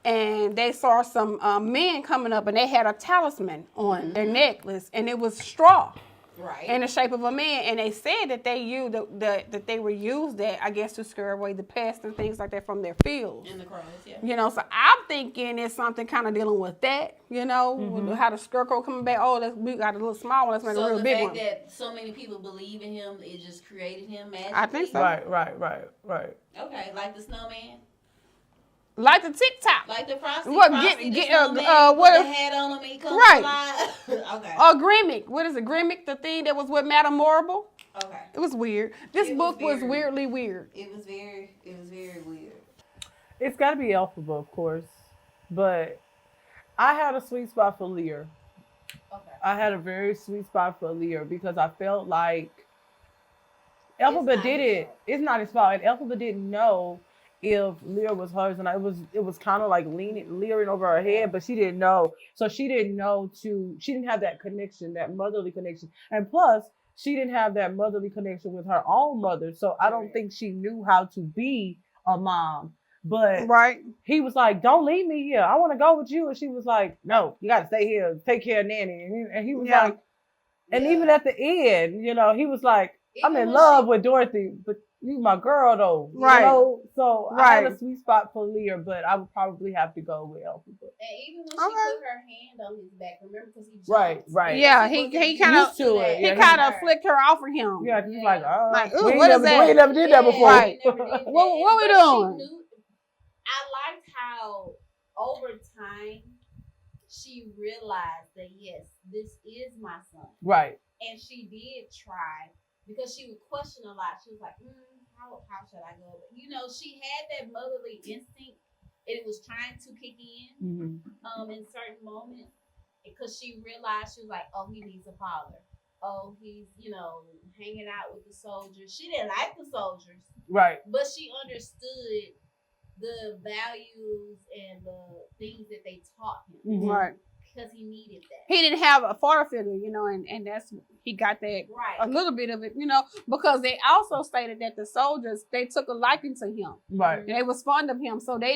and they saw some men coming up, and they had a talisman on their necklace, and it was straw. Right. In the shape of a man, and they said that they used that they would use that, I guess, to scare away the pests and things like that from their fields. In the crows, yeah. You know, so I'm thinking it's something kind of dealing with that. You know, with how the scarecrow coming back. Oh, we got a little small one. Let's make a real the big fact one. that so many people believe in him, it just created him magically. I think so. Right. Okay, like the snowman, Like the TikTok. like the Frosty. What, Frosty, get- the snowman, what put if- the hat on him, he comes Right. alive. Okay. Or Grimmick. What is it? Grimmick, the thing that was with Madame Morrible. Okay. It was weird. This It was book was very- weirdly weird. It was very weird. It's got to be Elphaba, of course. But I had a sweet spot for Lear. Okay. I had a very sweet spot for Lear because I felt like It's Elphaba not did his it. fault. It's not his fault. And Elphaba didn't know if Lear was hers, and it was kind of like leering over her head, but she didn't know. So she didn't know she didn't have that connection, that motherly connection, and plus she didn't have that motherly connection with her own mother. So I don't think she knew how to be a mom. But Right. he was like, "Don't leave me here. I want to go with you." And she was like, "No, you got to stay here, take care of Nanny." And he was Yeah. like, and even at the end, he was like, "I'm Even in when love with Dorothy, but you my girl though." Right. So I had Right. a sweet spot for Lear, but I would probably have to go with Elephaba. And even when Okay. she put her hand on his back, remember, because he jumped. Right. Yeah, he kind of Used to it. he Yeah, kind of flicked her off of him. Yeah, he's like, Like, ooh, we ain't what is never, that? we ain't never did that before. Right. Never did that. What we But doing? she knew, I liked how over time she realized that yes, this is my son, Right. and she did try because she would question a lot. She was like, how should I go? She had that motherly instinct. It was trying to kick in in certain moments because she realized she was like, oh, he needs a father. Oh, he's hanging out with the soldiers. She didn't like the soldiers, Right. but she understood the values and the things that they taught him Right. because he needed that. He didn't have a father figure, and that's he got that Right. a little bit of it, because they also stated that the soldiers they took a liking to him. Right. And they was fond of him, so they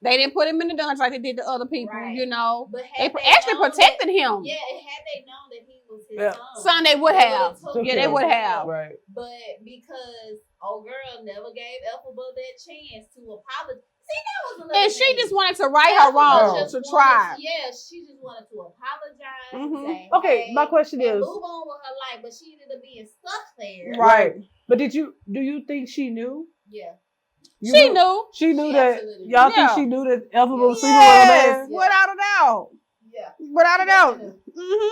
didn't put him in the dungeon like they did to other people, Right. They But had actually known protected him. Yeah, and had they known that he was his Yeah. Son, they would have. took Yeah, they him. would have. Right. But because old girl never gave Elephaba that chance to apologize. See, that was another And she thing. just wanted to right her wrong Just to wanted try. Yeah, she just wanted to apologize. Mhm. Say, Okay, hey, my question and is, move on with her life, but she ended up being stuck there. Right. but do you think she knew? Yeah. She knew. She knew She that. absolutely Y'all knew. think Yeah. she knew that Elephaba was sleeping with a Yes, man? without a doubt. Yeah. Without a doubt. Definitely.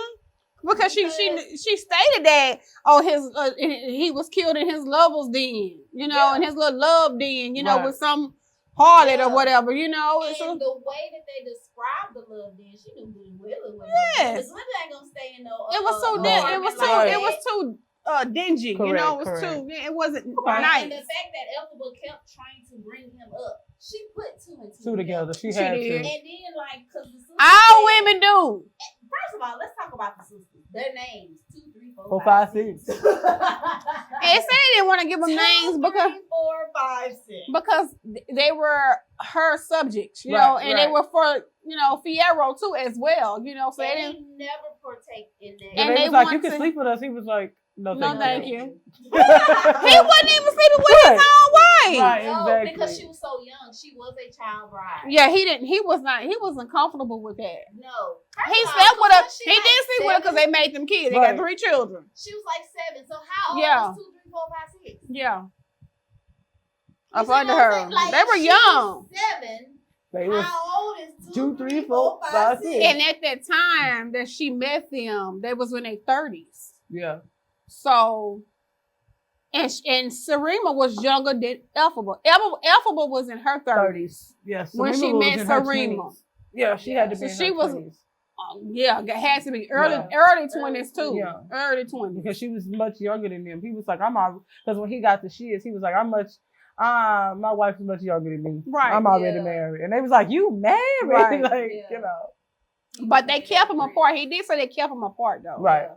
Because she stated that he was killed in his lover's den, in his little love den, Right. with some harlot Yeah. or whatever, And So, the way that they described the love den, she knew good and well it wasn't. Yes. Linda ain't gonna stay in no. it was so No. it was too Right. it was too dingy, Correct, it was correct. too it wasn't Right. nice. And the fact that Elephaba kept trying to bring him up, she put two and Two together. She She had did. to. And then, because the sisters All said- women do. First of all, let's talk about the sisters. Their names: 2, 3, 4, 4, 5, 5, 6. And said they didn't want to give them names 2, because 3, 4, 5, 6. they were her subjects, Right, and they right. were for Fierro too as well, so they And didn't. he never partake in that. And And they they was like, want "You can to- sleep with us." He was like, "No, No, thank thank you." you. He wasn't even sleeping with his own wife. Right. No, exactly. because she was so young. She was a child bride. Yeah, he didn't. He wasn't comfortable with that. No. He First of slept all, with her. was He she did sleep with her because 7? they made them kids. They Right. got 3 children. She was like 7. So how old Yeah. was 2, 3, 4, 5, 6? Yeah. You Up see what under I'm her. saying? Like, They were if she young. was 7. They was How old is 2, 3, 4, 5, 6. And at that time that she met them, they was in their 30s. Yeah. So, and Serena was younger than Elphaba. Elphaba was in her 30s. 30s. Yes. When she met Serena. Yeah, she had to be So in she her was- 20s. Yeah, it had to be early Yeah. 20s too. Yeah. Early 20s. Because she was much younger than them. He was like, because when he got the shiz, he was like, my wife is much younger than me. Right. I'm already Yeah. married. And they was like, you married? Right. Like, Yeah. But they kept them apart. He did say they kept them apart though. Right.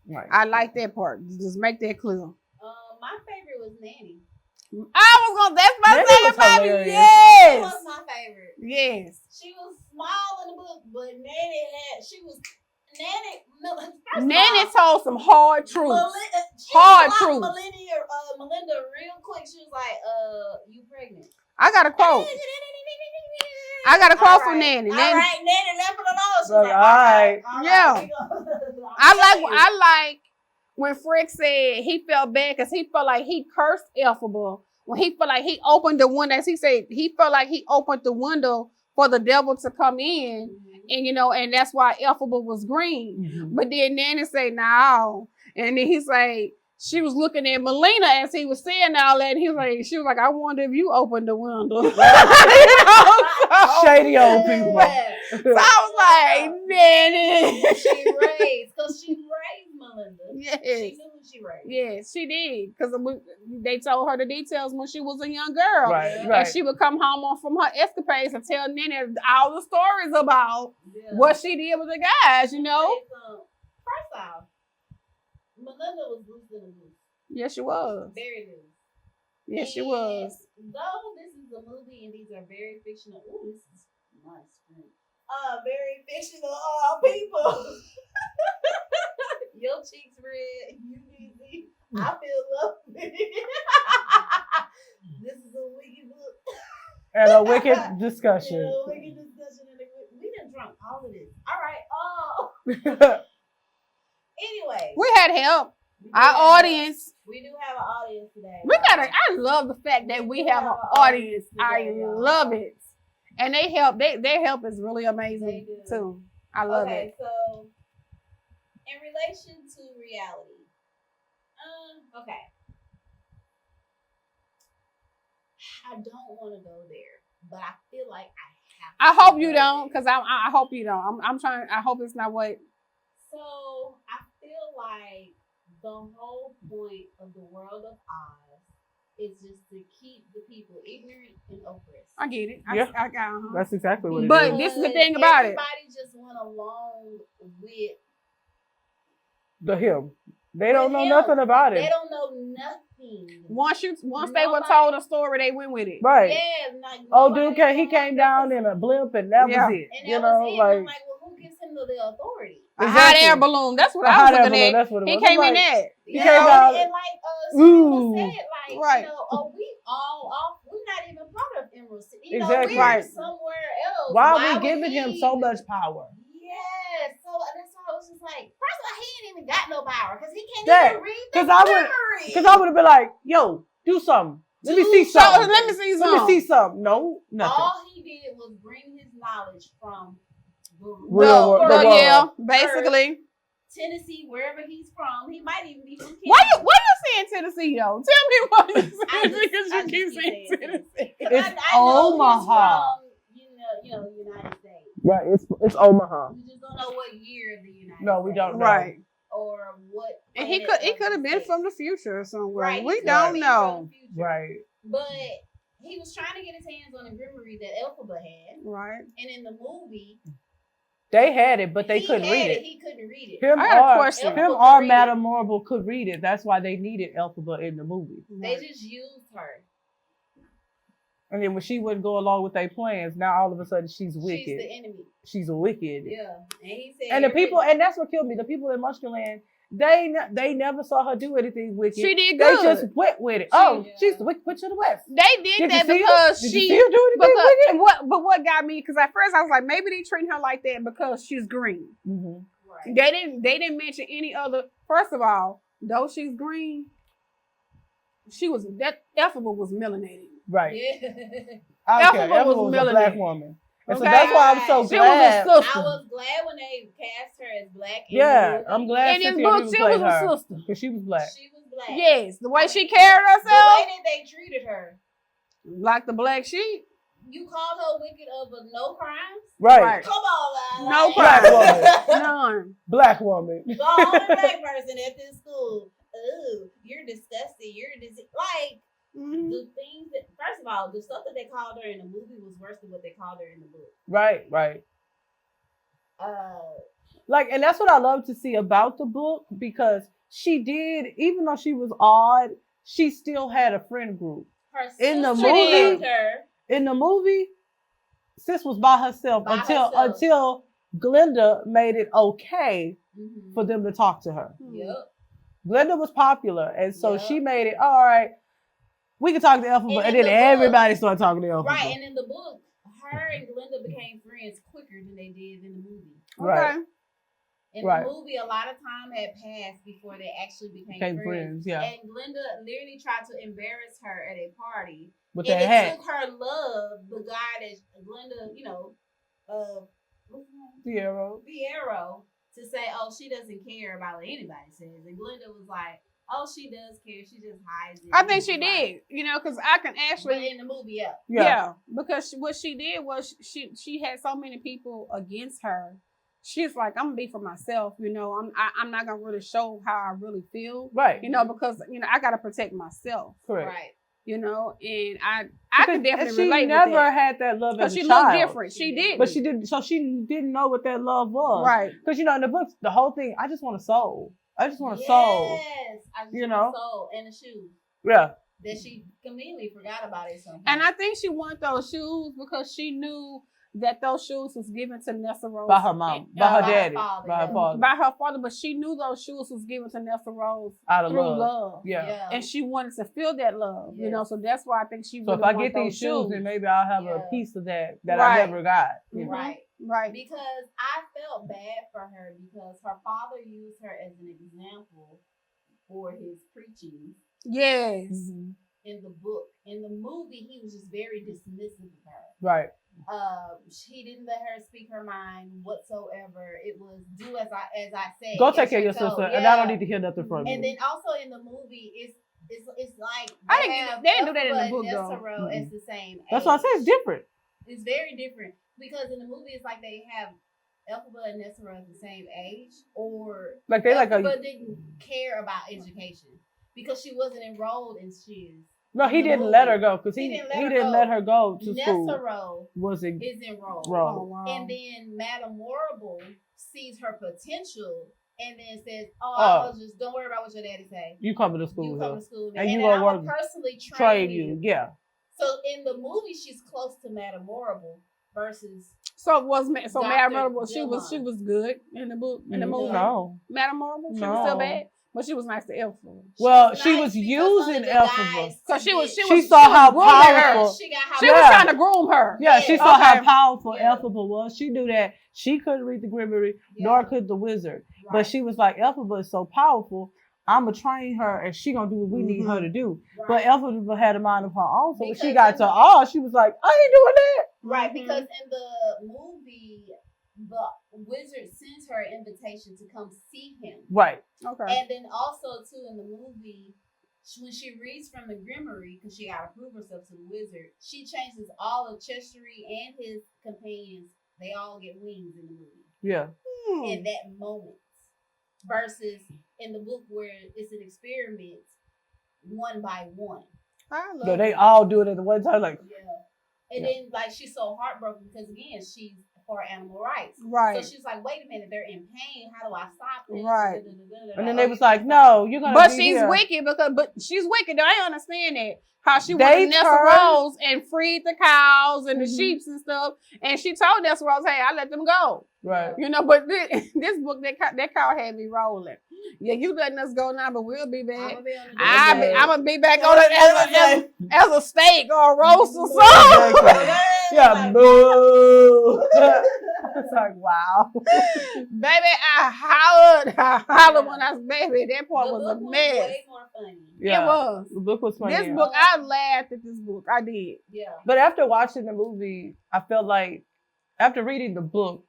Right. I like that part. Just make that clear. My favorite was Nanny. That's my Nanny favorite was baby. hilarious. She Yes. was my favorite. Yes. She was small in the book, but Nanny first of Nanny all, told some hard truth. she Hard blocked truth. Melinda real quick. She was like, you pregnant. I got a quote. I got a quote from Nanny. All Nanny. right, Nanny left it alone. She was Like, like, all right. Yeah. I I like when Frick said he felt bad because he felt like he cursed Elphaba. When he felt like he opened the window, as he said, he felt like he opened the window for the devil to come in. And and that's why Elphaba was green. Mhm. But then Nanny say no. And then he's like, she was looking at Melina as he was saying all that. And she was like, I wonder if you opened the window. So Shady old people. I was like, Nanny. She raised Melinda. Yes. She knew who who she raised. Yes, she did. Because they told her the details when she was a young girl. Right, And right. she would come home from her escapades and tell Nene all the stories about what she did with the guys, you know? First off, Melinda was loose in the goose. Yes, she was. Very loose. Yes, she was. Though this is a movie and these are very fictional. Ooh, this is nice. Very fictional people. Your cheeks red. You easy. I feel lovely. This is a wicked book. And a wicked discussion. Yeah, a wicked discussion. We done drunk all of this. All right. Anyway. We had help. Our audience. We do have an audience today. I love the fact that we have an audience. I love it. And they help. Their help is really amazing too. I love it. Okay, so in relation to reality, okay, I don't want to go there, but I feel like I have. I hope you don't, because I hope you don't. I'm trying. I hope it's not what. So I feel like the whole point of the world of Oz is just to keep the people ignorant and oppressed. I get it. Yeah. That's exactly what it is. But this is the thing about it. Everybody just went along with him. They don't know nothing about it. They don't know nothing. Once they were told a story, they went with it. Right. Yeah. Dude, he came down in a blimp and that was it. And you that know, was it. like. I'm like, well, who gives him the authority? A hot air balloon. That's what I was looking at. That's what it He was. came in that. He came out. And like Susan said, like, right. you know, we all off. We're not even part of Emerald City. You Exactly. know, we're somewhere else. Why are we giving him so much power? Yes. So that's why I was just like, first of all, he ain't even got no power because he can't even read the memory. Because I would have been like, yo, do something. Let me see something. Let me see something. No, nothing. All he did was bring his knowledge from basically. Tennessee, wherever he's from. He might even be from Kansas. Why you saying Tennessee, though? Tell me why you saying because you keep saying Tennessee. It's I know Omaha. he's from, you know, United States. Right, it's Omaha. We just don't know what year the United States. No, we don't know. Right. Or what. And he could have been from the future or somewhere. Right. We don't know. Right. But he was trying to get his hands on a grimoire that Elephaba had. Right. And in the movie, they had it, but they couldn't read it. He couldn't read it. Him question. or Madame Marble could read it. That's why they needed Elephaba in the movie. They just used her. And then when she wouldn't go along with their plans, now all of a sudden she's wicked. She's the enemy. She's wicked. Yeah. And he said. And the people, and that's what killed me. The people in Munchkinland, they never saw her do anything wicked. She did good. They just went with it. She's the wicked witch of the West. They did that because Did you see her do anything wicked? But what got me? Because at first I was like, maybe they treating her like that because she's green. Mm-hmm. Right. They didn't mention any other. First of all, though she's green, Elephaba was melanated. Right. Yeah. Elephaba was a black woman. And so that's why I'm so glad. She was a sister. I was glad when they cast her as black. Yeah, I'm glad. In this book, she was a sister. Because she was black. She was black. Yes, the way she carried herself. The way that they treated her. Like the black sheep. You called her wicked over no crimes? Right. Come on, man. No Black crimes. woman. None. Black woman. The only black person at this school. Ooh, you're disgusting. Like, the things that, first of all, the stuff that they called her in the movie was worse than what they called her in the book. Right. And that's what I love to see about the book, because she did, even though she was odd, she still had a friend group. In the movie, sis was by herself until Glenda made it okay for them to talk to her. Yep. Glenda was popular, and so she made it all right. We can talk to Elephaba, and then everybody started talking to Elephaba. Right, and in the book, her and Glenda became friends quicker than they did in the movie. Right. In the movie, a lot of time had passed before they actually became friends. Yeah. And Glenda literally tried to embarrass her at a party. With and that hat. It took her love, the guy that Glenda, what's his name? Piero, to say, oh, she doesn't care about what anybody says. And Glenda was like, oh, she does care. She just hides it. I think she did, because I can actually. But in the movie, yeah, because what she did was she had so many people against her she's like, I'm gonna be for myself, you know. I'm not gonna really show how I really feel, Right. you know, because you know I gotta protect myself, Correct. Right. you know, and I could definitely relate She with never that. had that love as Because a she child. looked different. She did, But she didn't. So she didn't know what that love was. right. Because you know, in the books, the whole thing, I just want a soul. I just want a soul. Yes, I just You want know? a soul and a shoe. Yeah. That she completely forgot about it somehow. And I think she wanted those shoes because she knew that those shoes was given to Nessa Rose By her mom, by her daddy, father, by her yeah. father, by her father, but she knew those shoes was given to Nessa Rose out of through love. love. Yeah. And she wanted to feel that love, you know. So that's why I think she. So really if I wanted get these those shoes, then maybe I'll have a piece of that I Right. never got. You know? Right. Right. Because I felt bad for her because her father used her as an example for his preaching Yes. Mm-hmm. in the book. In the movie, he was just very dismissive of her. Right. He didn't let her speak her mind whatsoever. It was do as I say. Go take care of your sister, and I don't need to hear nothing from you. And then also in the movie, it's like they didn't do that in the book though. Elphaba is the same age. That's what I say. It's different. It's very different because in the movie, it's like they have Elphaba and Nessa are the same age, or like they Elphaba didn't care about education because she wasn't enrolled in Shiz. No, he didn't let her go because he didn't let her go to school. Nessa Rose is enrolled. Oh, wow. And then Madame Warble sees her potential and then says, "Oh, just don't worry about what your daddy say. You come to school, you come to school, and you gonna work personally train you." Yeah. So in the movie, she's close to Madame Warble versus. So Madame Marble, she Dillon. was good in the book in the movie. No, Madame Marble, she was still bad, but she was nice to Elphaba. Well, she was using Elphaba because she saw how powerful. She was trying to groom her. Yeah, she saw how powerful Elphaba was. She knew that she couldn't read the Grimoire, nor could the wizard. Right. But she was like, Elphaba is so powerful. I'm going to train her and she going to do what we need her to do. Right. But Elphaba had a mind of her own. So when she got to all, she was like, I ain't doing that. Right, because in the movie, the wizard sends her an invitation to come see him. Right. Okay. And then also, too, in the movie, when she reads from the Grimoire, because she got to prove herself to the wizard, she changes all of Cheshire and his companions. They all get wings in the movie. Yeah. In that moment. Versus in the book where it's an experiment, one by one. So they all do it at the one time, like. Yeah. And then, like, she's so heartbroken because, again, she's for animal rights. Right. So she's like, wait a minute, they're in pain. How do I stop this? Right. And then they was like, no, you're going to But she's wicked but she's wicked. I understand that. How she went to Nessa Rose and freed the cows and the sheep and stuff. And she told Nessa Rose, hey, I let them go. Right. You know, but this book, that cow had me rolling. Yeah, you letting us go now, but we'll be back. I'm going to be back on it as a steak or a roast or something. Yeah, boo. It's like, wow. Baby, I hollered when I was baby. That part was a mess. Way more funny. Yeah, it was. The book was funny. This book, I laughed at this book. I did. Yeah. But after watching the movie, I felt like, after reading the book,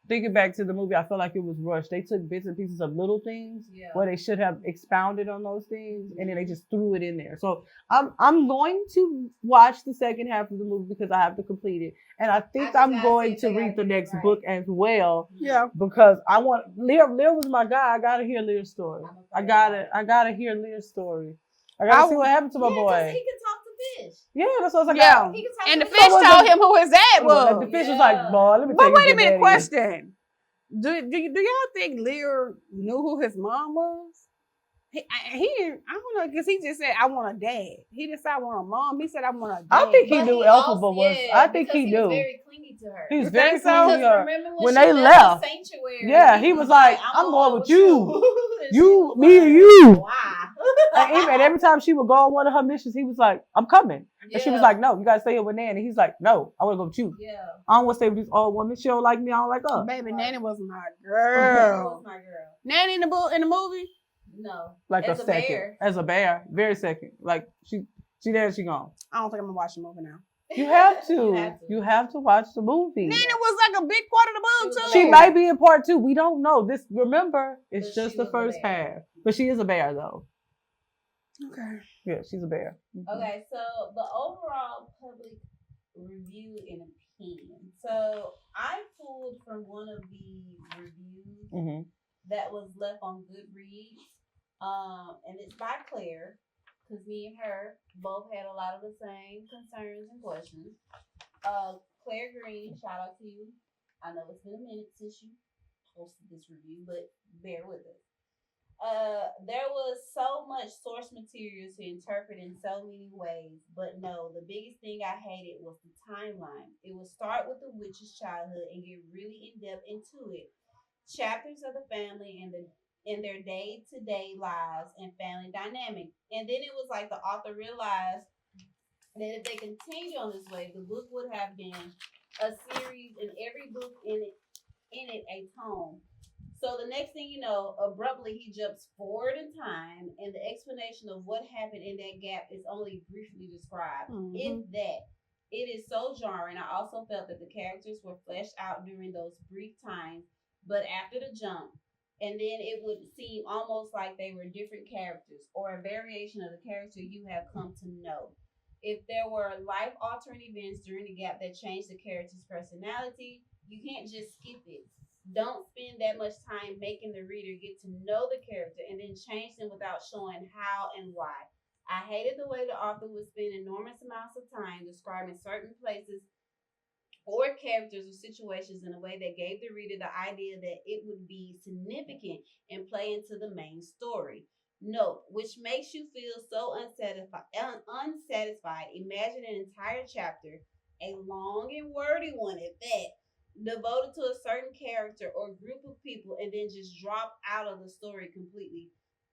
thinking back to the movie, I felt like it was rushed. They took bits and pieces of little things where they should have expounded on those things, and then they just threw it in there. So I'm going to watch the second half of the movie because I have to complete it, and I think I'm going to read the next book as well. Yeah, because I want Lear was my guy. I gotta hear Lear's story. I gotta hear Lear's story. I gotta see what happened to my boy. He can talk to fish. Yeah, that's what I was like. Yeah, and the fish told him who his dad was. The fish was like, boy, let me tell you. But wait a minute, question. Do y'all think Lear knew who his mom was? He I don't know, because he just said, I want a dad. He didn't say I want a mom. He said, I want a dad. I think he knew Elphaba was. I think he knew. He was very clingy to her. He was very clingy to her. When they left, sanctuary, he was like, I'm going with you. You, me and you. Why? And every time she would go on one of her missions, he was like, I'm coming. And she was like, no, you got to stay here with Nanny. He's like, no, I want to go with you. Yeah. I don't want to stay with this old woman. She don't like me. I don't like her. Baby, Nanny was my Girl. girl. Was my girl. Nanny in the movie? No. Like as a second. bear. As a bear. Very second. Like she there, she gone. I don't think I'm going to watch the movie now. You have to. You have to watch the movie. Nanny was like a big part of the book, too. She might be in part 2. We don't know. Remember, it's just the first half. But she is a bear, though. Okay. Yeah, she's a bear. Okay, so the overall public review and opinion. So I pulled from one of the that was left on Goodreads. And it's by Claire, because me and her both had a lot of the same concerns and questions. Claire Green, shout out to you. I know it's been a minute since you posted this review, but bear with us. There was so much source material to interpret in so many ways, but no, the biggest thing I hated was the timeline. It would start with the witch's childhood and get really in depth into it. Chapters of the family and their day-to-day lives and family dynamic. And then it was like the author realized that if they continued on this way, the book would have been a series and every book in it a tome. So the next thing you know, abruptly he jumps forward in time, and the explanation of what happened in that gap is only briefly described. Mm-hmm. If that, it is so jarring. I also felt that the characters were fleshed out during those brief times, but after the jump, and then it would seem almost like they were different characters or a variation of the character you have come to know. If there were life-altering events during the gap that changed the character's personality, you can't just skip it. Don't spend that much time making the reader get to know the character and then change them without showing how and why. I hated the way the author would spend enormous amounts of time describing certain places or characters or situations in a way that gave the reader the idea that it would be significant and play into the main story. Note, which makes you feel so unsatisfied. Imagine an entire chapter, a long and wordy one at that, devoted to a certain character or group of people, and then just drop out of the story completely.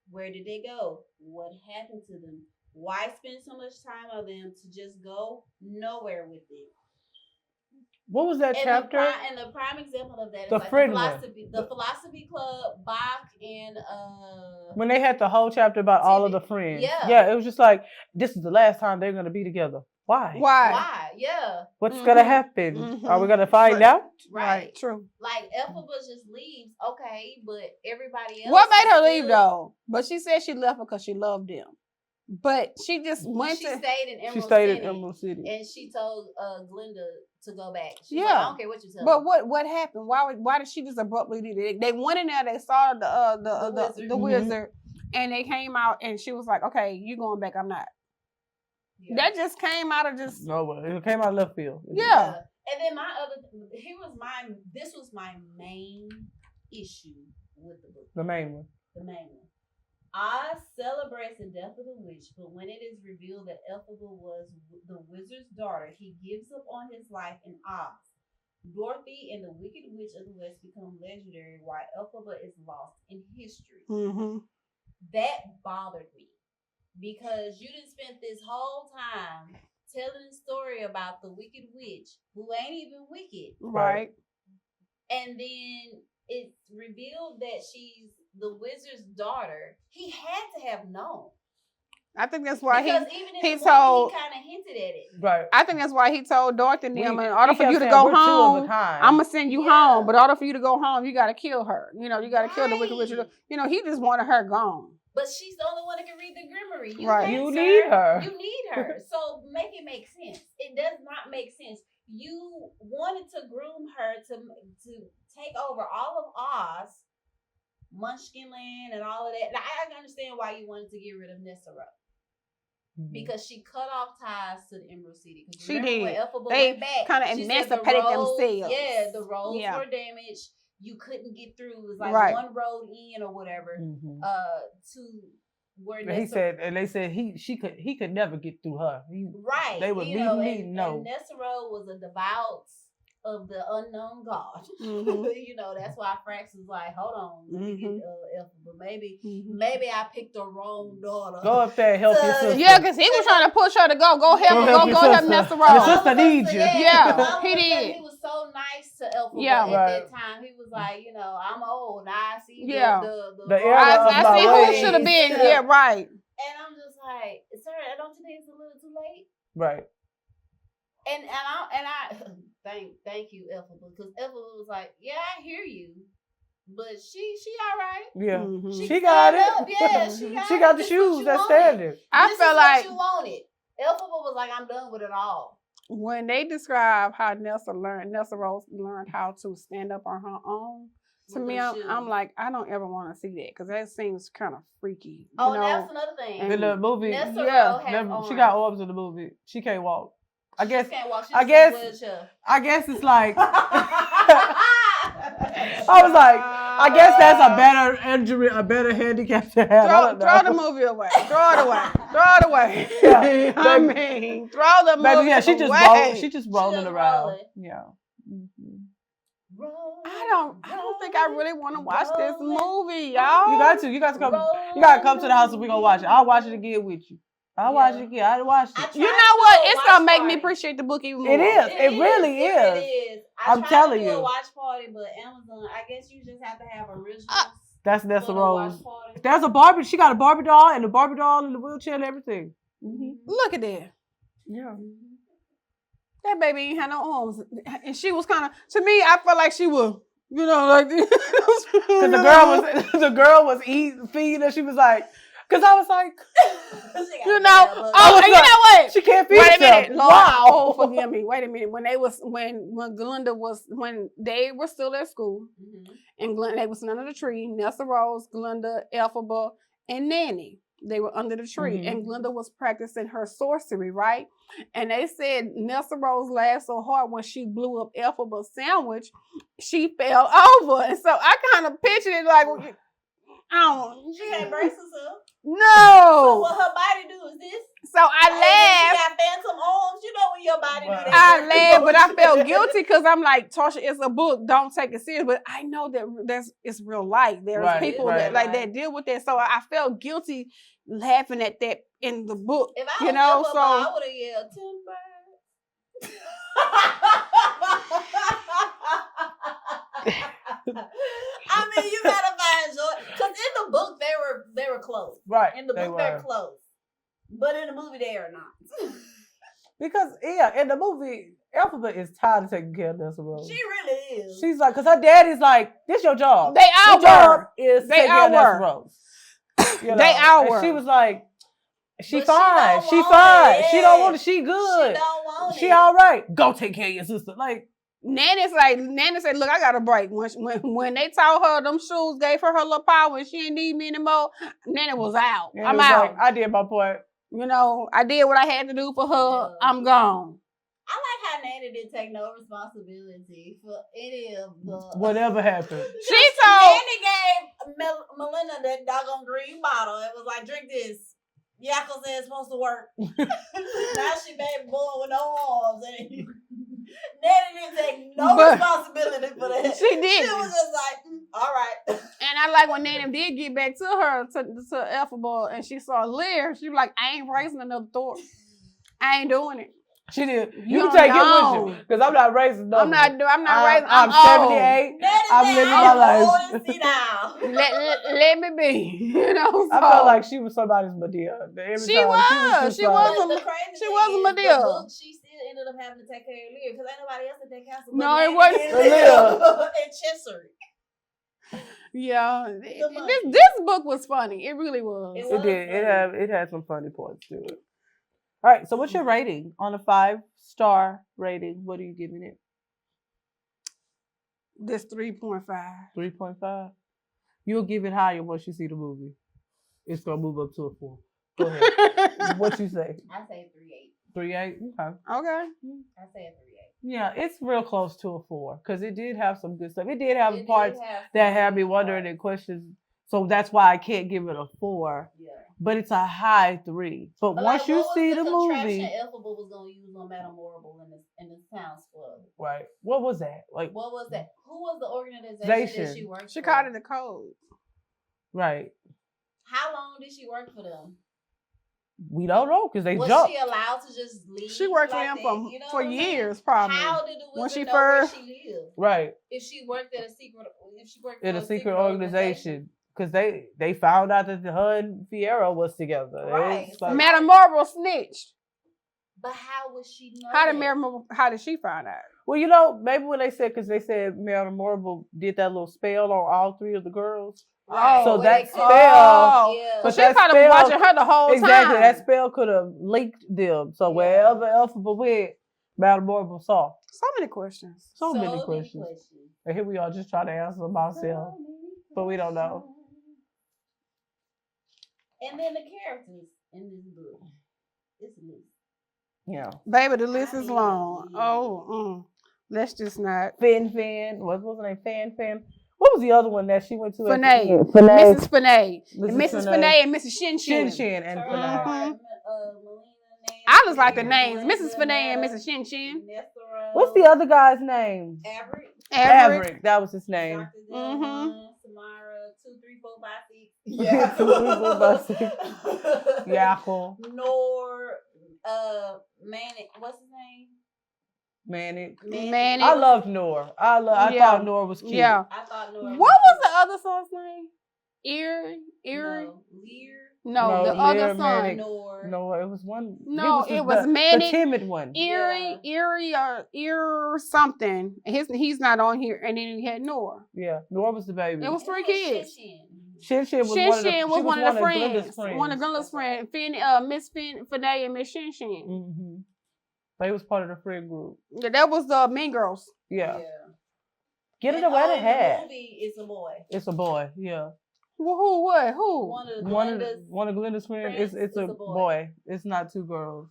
Where did they go? What happened to them? Why spend so much time on them to just go nowhere with it? What was that chapter? The prime example of that is The like friend the philosophy club, Bach, and when they had the whole chapter about all of the friends. Yeah, it was just like, this is the last time they're gonna be together. Why? Yeah. What's gonna happen? Mm-hmm. Are we gonna find out? Right. True. Like Elephaba just leaves, okay, but everybody else. What made her leave though? But she said she left because she loved them. But she just went She to. stayed in Emerald She stayed City, in Emerald City, and she told Glenda to go back. She's Yeah. like, I don't care what you tell But me. what happened? Why did she just abruptly do that? They went in there. They saw the wizard, and they came out, and she was like, "Okay, you going back? I'm not." Yeah. That just came out of just. no, it came out of left field. Yeah. And then this was my main issue with the book. The main one. The main one. Oz celebrates the death of the witch, but when it is revealed that Elephaba was the wizard's daughter, he gives up on his life in Oz. Dorothy and the Wicked Witch of the West become legendary, while Elephaba is lost in history. Mm-hmm. That bothered me because you done spent this whole time telling a story about the Wicked Witch who ain't even wicked, Right. and then it's revealed that she's the wizard's daughter. He had to have known. I think that's why because even in he the told. movie, he kind of hinted at it. Right. I think that's why he told Dorothy and them, in order he for kept you to saying, go "We're two of a home, kind." I'm gonna send you Yeah. home. But in order for you to go home, you gotta kill her. You know, you gotta kill the Wicked Witch. Right. You know, he just wanted her gone. But she's the only one that can read the Grimoire. Right. You need her. You need her. So make it make sense. It does not make sense. You wanted to groom her to take over all of Oz, Munchkinland, and all of that. Now, I can understand why you wanted to get rid of Nessero. Because she cut off ties to the Emerald City. She did. When Elphaba They went back, kind of she said emancipated the roads- themselves. Yeah, the roads Yeah. were damaged. You couldn't get through. It was like Right. one road in or whatever. To where But he said, and they said he could never get through her. right. They would you leave know, me and no. Nessero was a devout of the unknown God. Mhm. You know, that's why Frax was like, hold on, let me get Elphaba. Mhm. Maybe I picked the wrong daughter. Go up there and help your sister. Yeah, because he was trying to push her to go help her, Go help your help sister. Nessero. Your sister needs you. Yeah, Mama he was saying did. He was so nice to Elphaba Yeah. at Right. that time. He was like, you know, I'm old. Now I see Yeah. The era of I my see who ways. should have been. Yeah, right. And I'm just like, sir, don't you think it's a little too late? Right. And I thank you, Elphaba, because Elphaba was like, yeah, I hear you, but she all right. Yeah. Mhm. She got stand up. it. Yeah, she got She it. got the This shoes. what you That's wanted. standard. I This felt is like what you wanted. Elphaba was like, I'm done with it all. when they describe how Nessero learned how to stand up on her own, To me, I'm like, I don't ever want to see that because that seems kind of freaky. Oh, that's another thing. In the movie, she got arms in the movie. She can't walk. I guess. She can't walk. I guess it's like. I was like, I guess that's a better injury, a better handicap to have. Throw the movie away. Throw it away. Throw it away. Yeah, I mean, throw the movie away. She just rolling around. Rolling. Yeah. Mm-hmm. I don't think I really want to watch this movie, y'all. You got to come. You got to come to the house and we gonna watch it. I'll watch it again with you. I'll watch it again. I watched it. You know what? It's gonna make me appreciate the book even more. It is. It really is. It is. I'm telling you. A watch party, but Amazon. I guess you just have to have originals. That's Nessa Rose. There's a Barbie. She got a Barbie doll and a Barbie doll in the wheelchair and everything. Mm-hmm. Look at that. Yeah. That baby ain't had no arms, and she was kind of. To me, I felt like she was. You know, like because the girl was feeding her. She was like. Cause I was like, you know what? She can't feed herself. Wait a minute, Lord, wow. Forgive me. Wait a minute. When they were still at school, and they was under the tree. Nessa Rose, Glenda, Elphaba, and Nanny. They were under the tree, and Glenda was practicing her sorcery, right? And they said Nessa Rose laughed so hard when she blew up Elphaba's sandwich, she fell over, and so I kind of pictured it like. She had braces up. No. So what her body do is this. So I laughed. She got phantom arms. You know when your body do that. I laughed, but I felt guilty because I'm like, Tasha, it's a book. Don't take it serious. But I know that it's real life. There's people that deal with that. So I felt guilty laughing at that in the book. If I was I would have yelled timber. I mean, you gotta find joy because in the book they were close. Right. In the book they're close, but in the movie they are not. Because in the movie, Elephaba is tired of taking care of Nessa Rose. She really is. She's like, because her daddy's like, this your job. They all your job is taking care of Nessa Rose. You know? They all were. And she was like, She fine. She fine. She don't want it. She good. She don't want it. She all right. Go take care of your sister. Like, Nanny said, look, I got a break. When they told her them shoes gave her little power and she didn't need me anymore, Nanny was out. I'm out. Like, I did my part. You know, I did what I had to do for her. I'm gone. I like how Nanny didn't take no responsibility for any of the... Whatever happened. She told... Nanny gave Melinda that doggone green bottle. It was like, drink this. Yakko said it's supposed to work. Now she baby boy with no arms. And Nanny didn't take no responsibility for that. She did. She was just like, all right. And I like when Nanny did get back to her, to Elphaba, and she saw Lear, she was like, I ain't raising another Thor. I ain't doing it. She did. You can take it with you. Because I'm not raising no. I'm not raising. I'm 78. I'm living my life. Let me be. You know. So. I felt like she was somebody's Medea. She was a Medea. She still ended up having to take care of Lear because ain't nobody else to take care of. No, it wasn't Lear and Chessery. Yeah, this book was funny. It really was. It did. It had some funny points to it. All right, so what's your rating on a 5-star rating? What are you giving it? This 3.5. 3.5. You'll give it higher once you see the movie. It's gonna move up to a 4. Go ahead. What you say? I say 3.8. 3.8. Okay. Okay. I say a 3.8. Yeah, it's real close to a 4 because it did have some good stuff. It did have parts that had me wondering and questions. So that's why I can't give it a 4. Yeah. But it's a high 3. But once you see the movie, Elphaba was gonna use on Madame Morrible in this town club. Right. What was that? Like, what was that? Who was the organization that she worked for? She called it the Code. Right. How long did she work for them? We don't know because they jumped. Was she allowed to just leave? She worked for them for years, probably. How did the wizard know where she lived? Right. If she worked at a secret, a secret organization. Because they found out that her and Fiero was together. Right. Like, Madame Marble snitched. But how would she know? How did she find out? Well, you know, maybe when they said Madame Marble did that little spell on all 3 of the girls. Right. So that spell. Yeah. But she probably watching her the whole time. Exactly. That spell could have linked them. So wherever Elphaba went, Baltimore soft. So many questions. So many questions. And here we are just trying to answer them ourselves, but we don't know. And then the characters in this book. It's a list. Yeah. Baby, the list is long. Oh, let's just not. Fin. What was her name? Fan. What was the other one that she went to? Finay. Finay. Mrs. Finay. Mrs. Mrs. Finay. Finay and Mrs. Shin Shin Shin. and Finay. I just like the names. Mrs. Finay and Mrs. Shin Shin. What's the other guy's name? Everett. That was his name. Samara, 2, 3, 4, 5, 6. Yeah. 2, 3, 4, 5, 6. Yackle. Nor, Manic. What's his name? Manic. Manic. I loved Nor. I thought Nor was cute. Yeah. I thought Nor. What was the other son's name? Erie? No, Lear. No, the Lear, other son. Manic. Nor. No, it was one. No, it was the Manic. The timid one. Erie or something. He's not on here. And then he had Nor. Yeah, Nor was the baby. It was 3 kids. Shin was one of the friends. Glenda's One of Glenda's friends. Miss Finay and Miss Shin Shin. Mm-hmm. They was part of the friend group. Yeah, that was the Mean Girls. Yeah. Get it away the hat. The movie is a boy. It's a boy. Yeah. Well, who? What? Who? One of Glenda's friends. It's a boy. It's not 2 girls.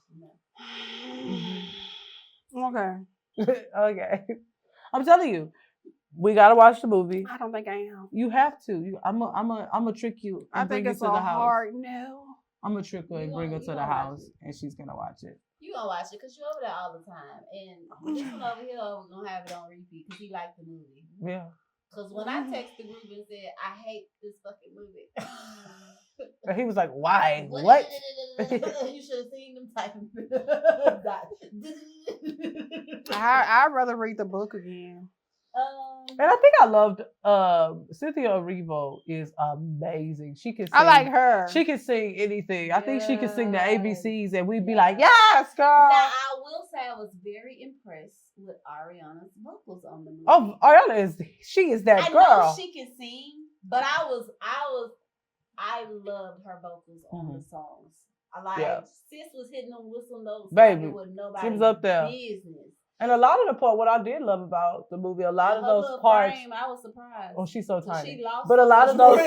Okay. Okay. I'm telling you, we gotta watch the movie. I don't think I am. You have to. I'm gonna trick you. I think it's a hard no. I'm gonna trick her and bring her to the house, and she's gonna watch it. You gonna watch it because you're over there all the time, and this one over here we're gonna have it on repeat because he liked the movie. Yeah. Because when I texted the group and said I hate this fucking movie, And he was like, "Why? What?" You should have seen them typing. I'd rather read the book again. And I think I loved Cynthia Erivo is amazing. She can sing. I like her. She can sing anything. I think she can sing the ABCs and we'd be like, yes, girl. Now I will say I was very impressed with Ariana's vocals on the movie. Oh, Ariana she is that girl. I know she can sing, but I loved her vocals on the songs. Sis was hitting them whistle notes. Baby, like it was nobody she was up there. Business. And a lot of the part, what I did love about the movie, a lot of those parts. Frame, I was surprised. Oh, she's so tiny. She lost but a lot of those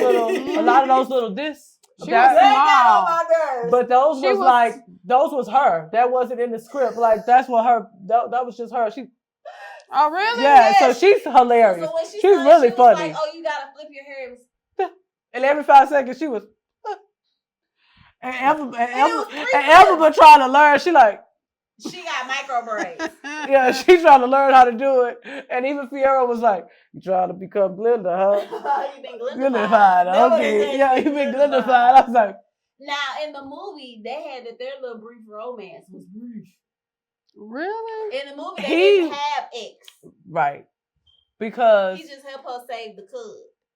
little this. She was small. But those was her. That wasn't in the script. Like that's what her. That was just her. She. Oh really? Yeah. So she's hilarious. So she's really funny. Like, oh, you gotta flip your hair. It was, and every 5 seconds she was. And Elphaba trying to learn. She got micro braids. Yeah, she trying to learn how to do it. And even Fiera was like, you trying to become Glenda, huh? You been Glendified. Okay. Yeah, you been Glendified. I was like. Now, in the movie, they had that their little brief romance was brief. Really? In the movie, they didn't have X. Right. Because. He just helped her save the cub.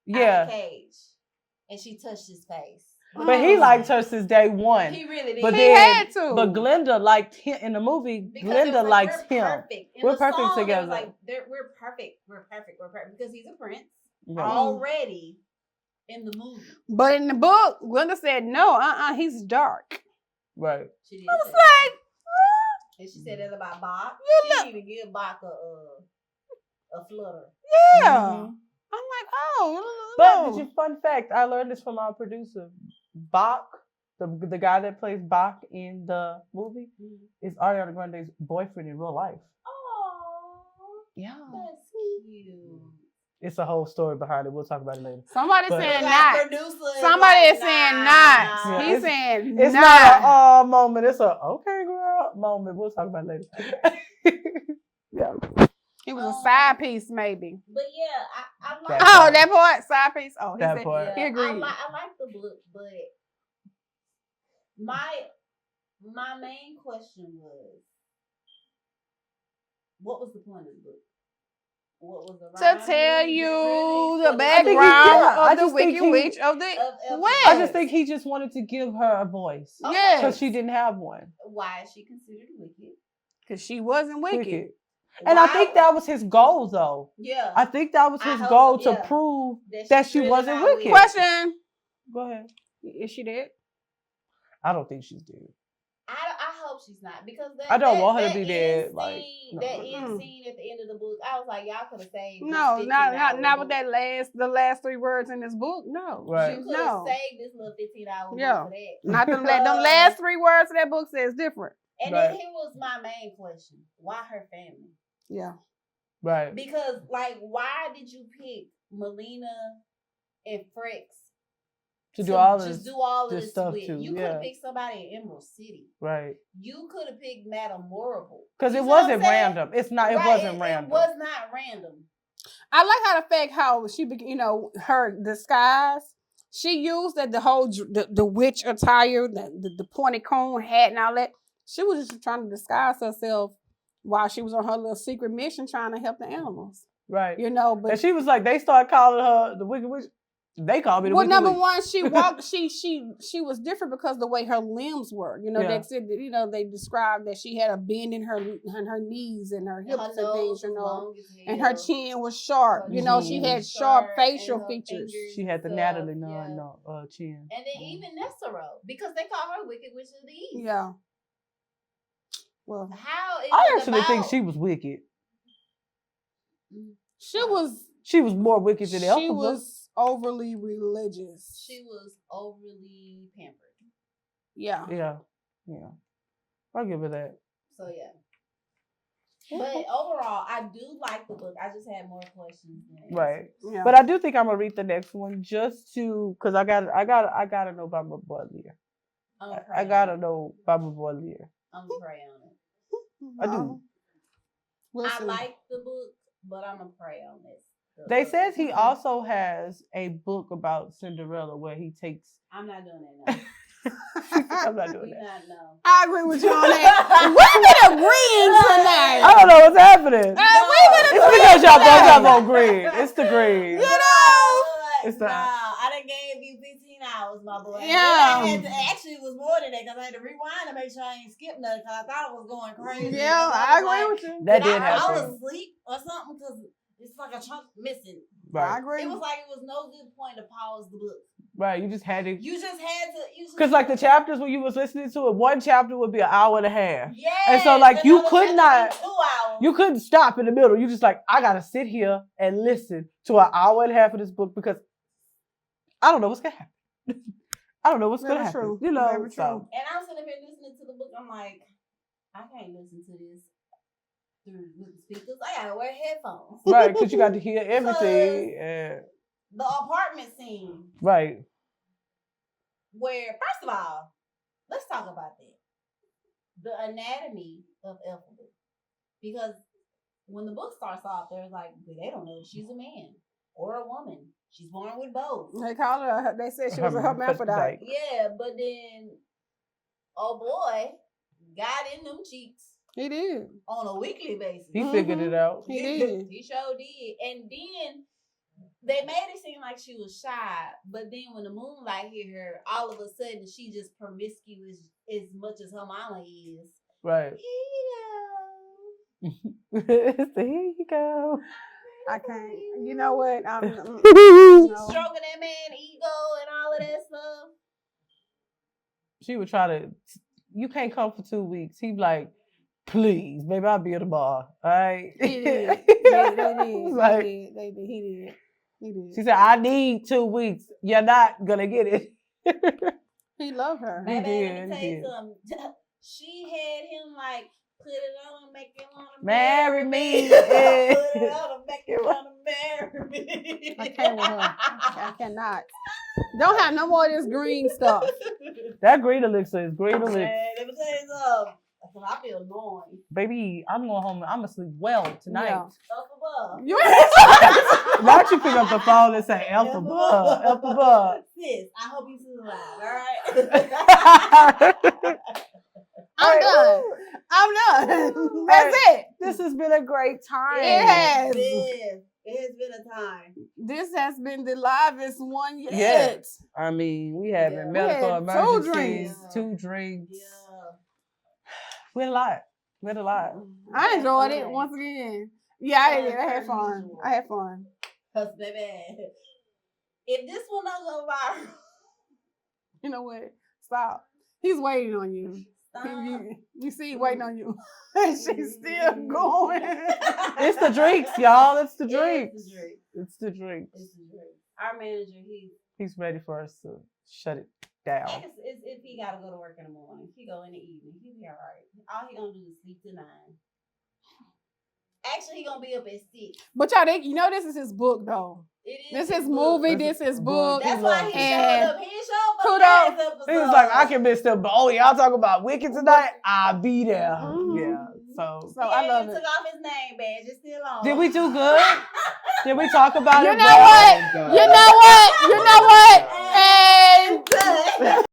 Yeah. Out the cage. And she touched his face. But he liked her since day one. He really did. But he had to. But Glenda liked him in the movie. Because Glenda likes him. Perfect. We're perfect song, together. Like, we're perfect. We're perfect. Because he's a prince already in the movie. But in the book, Glenda said no. He's dark. Right. She did. I was like, and she said that about Bach. She didn't even give Bach a flutter. Yeah. Mm-hmm. I'm like, oh. But did you fun fact? I learned this from our producer. Bach, the guy that plays Bach in the movie, is Ariana Grande's boyfriend in real life. Oh. Yeah. That's cute. It's a whole story behind it. We'll talk about it later. Somebody But- saying Like not. producer Somebody like, is saying nah. not. Yeah, He's saying It's not. not a oh moment. It's a okay girl moment. We'll talk about it later. Yeah. It was a side piece, maybe. But yeah, I like That Oh, part. that part, side piece. Oh, he That said part. he agreed. I like the book, but my main question was, what was the point of the book? What was the To rhyme? tell Was it you really the for background I of the just think Wicked he- Witch of the of- West. I just think he just wanted to give her a voice. Okay. Yes. Because she didn't have one. Why is she considered wicked? Because she wasn't wicked. And I Why- think that was his goal, though. Yeah. I think that was I his hope goal so, to yeah. prove that she really wasn't not wicked. Question: Go ahead. is she dead? I don't think she's dead. I hope hope she's not, because I don't want her to be dead. That no. end scene at the end of the book, I was like, y'all could have saved. No, this not with book. the last 3 words in this book. No, Right. You could have saved this little 15-hour book for that. Not them last 3 words of that book says different. And then here was my main question: why her family? Yeah. Right. Because like, why did you pick Melina and Frex to do all this stuff with? too? You could have picked somebody in Emerald City. Right. You could have picked Madame Morrible. Because it wasn't random. It's not. It wasn't random. It was not random. I like how the fact how she, her disguise. She used that the whole the witch attire, the pointed cone hat and all that. She was just trying to disguise herself while she was on her little secret mission trying to help the animals. Right. But and she was like, they started calling her the Wicked Witch. They called me the Wicked Witch. Well, number one, she walked. she was different because the way her limbs were. They said that, they described that she had a bend in her knees and her hips and things. And her chin was sharp. She had sharp facial features. She had the Natalie chin. And then even Nessero, because they call her Wicked Witch of the East. Yeah. Well, I actually think she was wicked. She was more wicked than Elphaba. She was overly religious. She was overly pampered. Yeah. I'll give her that. So but overall, I do like the book. I just had more questions than right. Yeah. But I do think I'm gonna read the next one just because I gotta know about my boy Lear. I gotta know about my boy Lear. I'm gonna pray on it. I do. I like the book, but I'm gonna pray on this. They says he also has a book about Cinderella where he takes. I'm not doing that now. I'm not doing that. I agree with you on that. We've been agreeing tonight. I don't know what's happening. It's because y'all both have on green. It's the green. It's I done gave you 15 hours, my boy. Yeah. Actually, it was more than that because I had to rewind to make sure I ain't skipped nothing because I thought it was going crazy. Yeah, I agree with you. That did happen. I was asleep or something because it's like a chunk missing. Right. I agree. It was like it was no good point to pause the book. Right, you just had to. Because like the chapters when you was listening to it, one chapter would be an hour and a half. Yeah. And so like you could not. 2 hours. You couldn't stop in the middle. You just like, I gotta sit here and listen to an hour and a half of this book because I don't know what's gonna happen. I don't know what's gonna happen. True. You know. Very true. And I'm sitting here listening to the book. I'm like, I can't listen to this with the speakers. I gotta wear headphones. Right, because you got to hear everything. And... The apartment scene. Right. Where, first of all, let's talk about that. The anatomy of Elephaba. Because when the book starts off, they're like, they don't know if she's a man or a woman. She's born with both. They said she was a hermaphrodite. Yeah, but then, oh boy, got in them cheeks. He did. On a weekly basis. He figured it out. He did. He sure did. And then they made it seem like she was shy, but then when the moonlight hit her, all of a sudden she just promiscuous as much as her mama is. Right. Here you go. I can't. You know what? Stroking that man ego and all of that stuff. She would try to. You can't come for 2 weeks. He'd be like, please, maybe I'll be at the bar. All right. He did. He did. She said, I need 2 weeks. You're not gonna get it. He loved her. Let me tell you something. She had him like, put it on, make it want to marry me. Put it on, make it want to marry me. I can't with her. I cannot. Don't have no more of this green stuff. That green elixir is green elixir. Man, let me tell you something. I feel annoying. Baby, I'm going home and I'm gonna sleep well tonight. Yeah. Elphaba. Not you pick up the phone and say Elphaba. Elphaba. Sis, I hope you still alive, alright? I'm done. That's it. This has been a great time. It has. It has been a time. This has been the livest one yet. Yes. I mean, we having medical emergencies, 2 drinks. Yeah. We had a lot. I enjoyed it once again. Yeah, I did. I had fun. Cause baby, if this one don't go viral, you know what? Stop. He's waiting on you. You see, waiting on you. She's still going. It's the drinks, y'all. It's the drinks. It's the drinks. It's the drinks. Our manager, He's ready for us to shut it down. it's if he gotta go to work in the morning, he go in the evening. He'll be all right. All he gonna do is sleep till 9. Actually, he gonna be up at 6. But y'all, this is his book though. It This his is book. movie. This is book. That's why he And showed up. He didn't show up. kudos. He was like, I can miss them, but oh, y'all talking about Wicked tonight? I'll be there. Mhm. Yeah. So I love He it. took off his name badge. It's still on. did we do good? Did we talk about You it? know well? what? God. You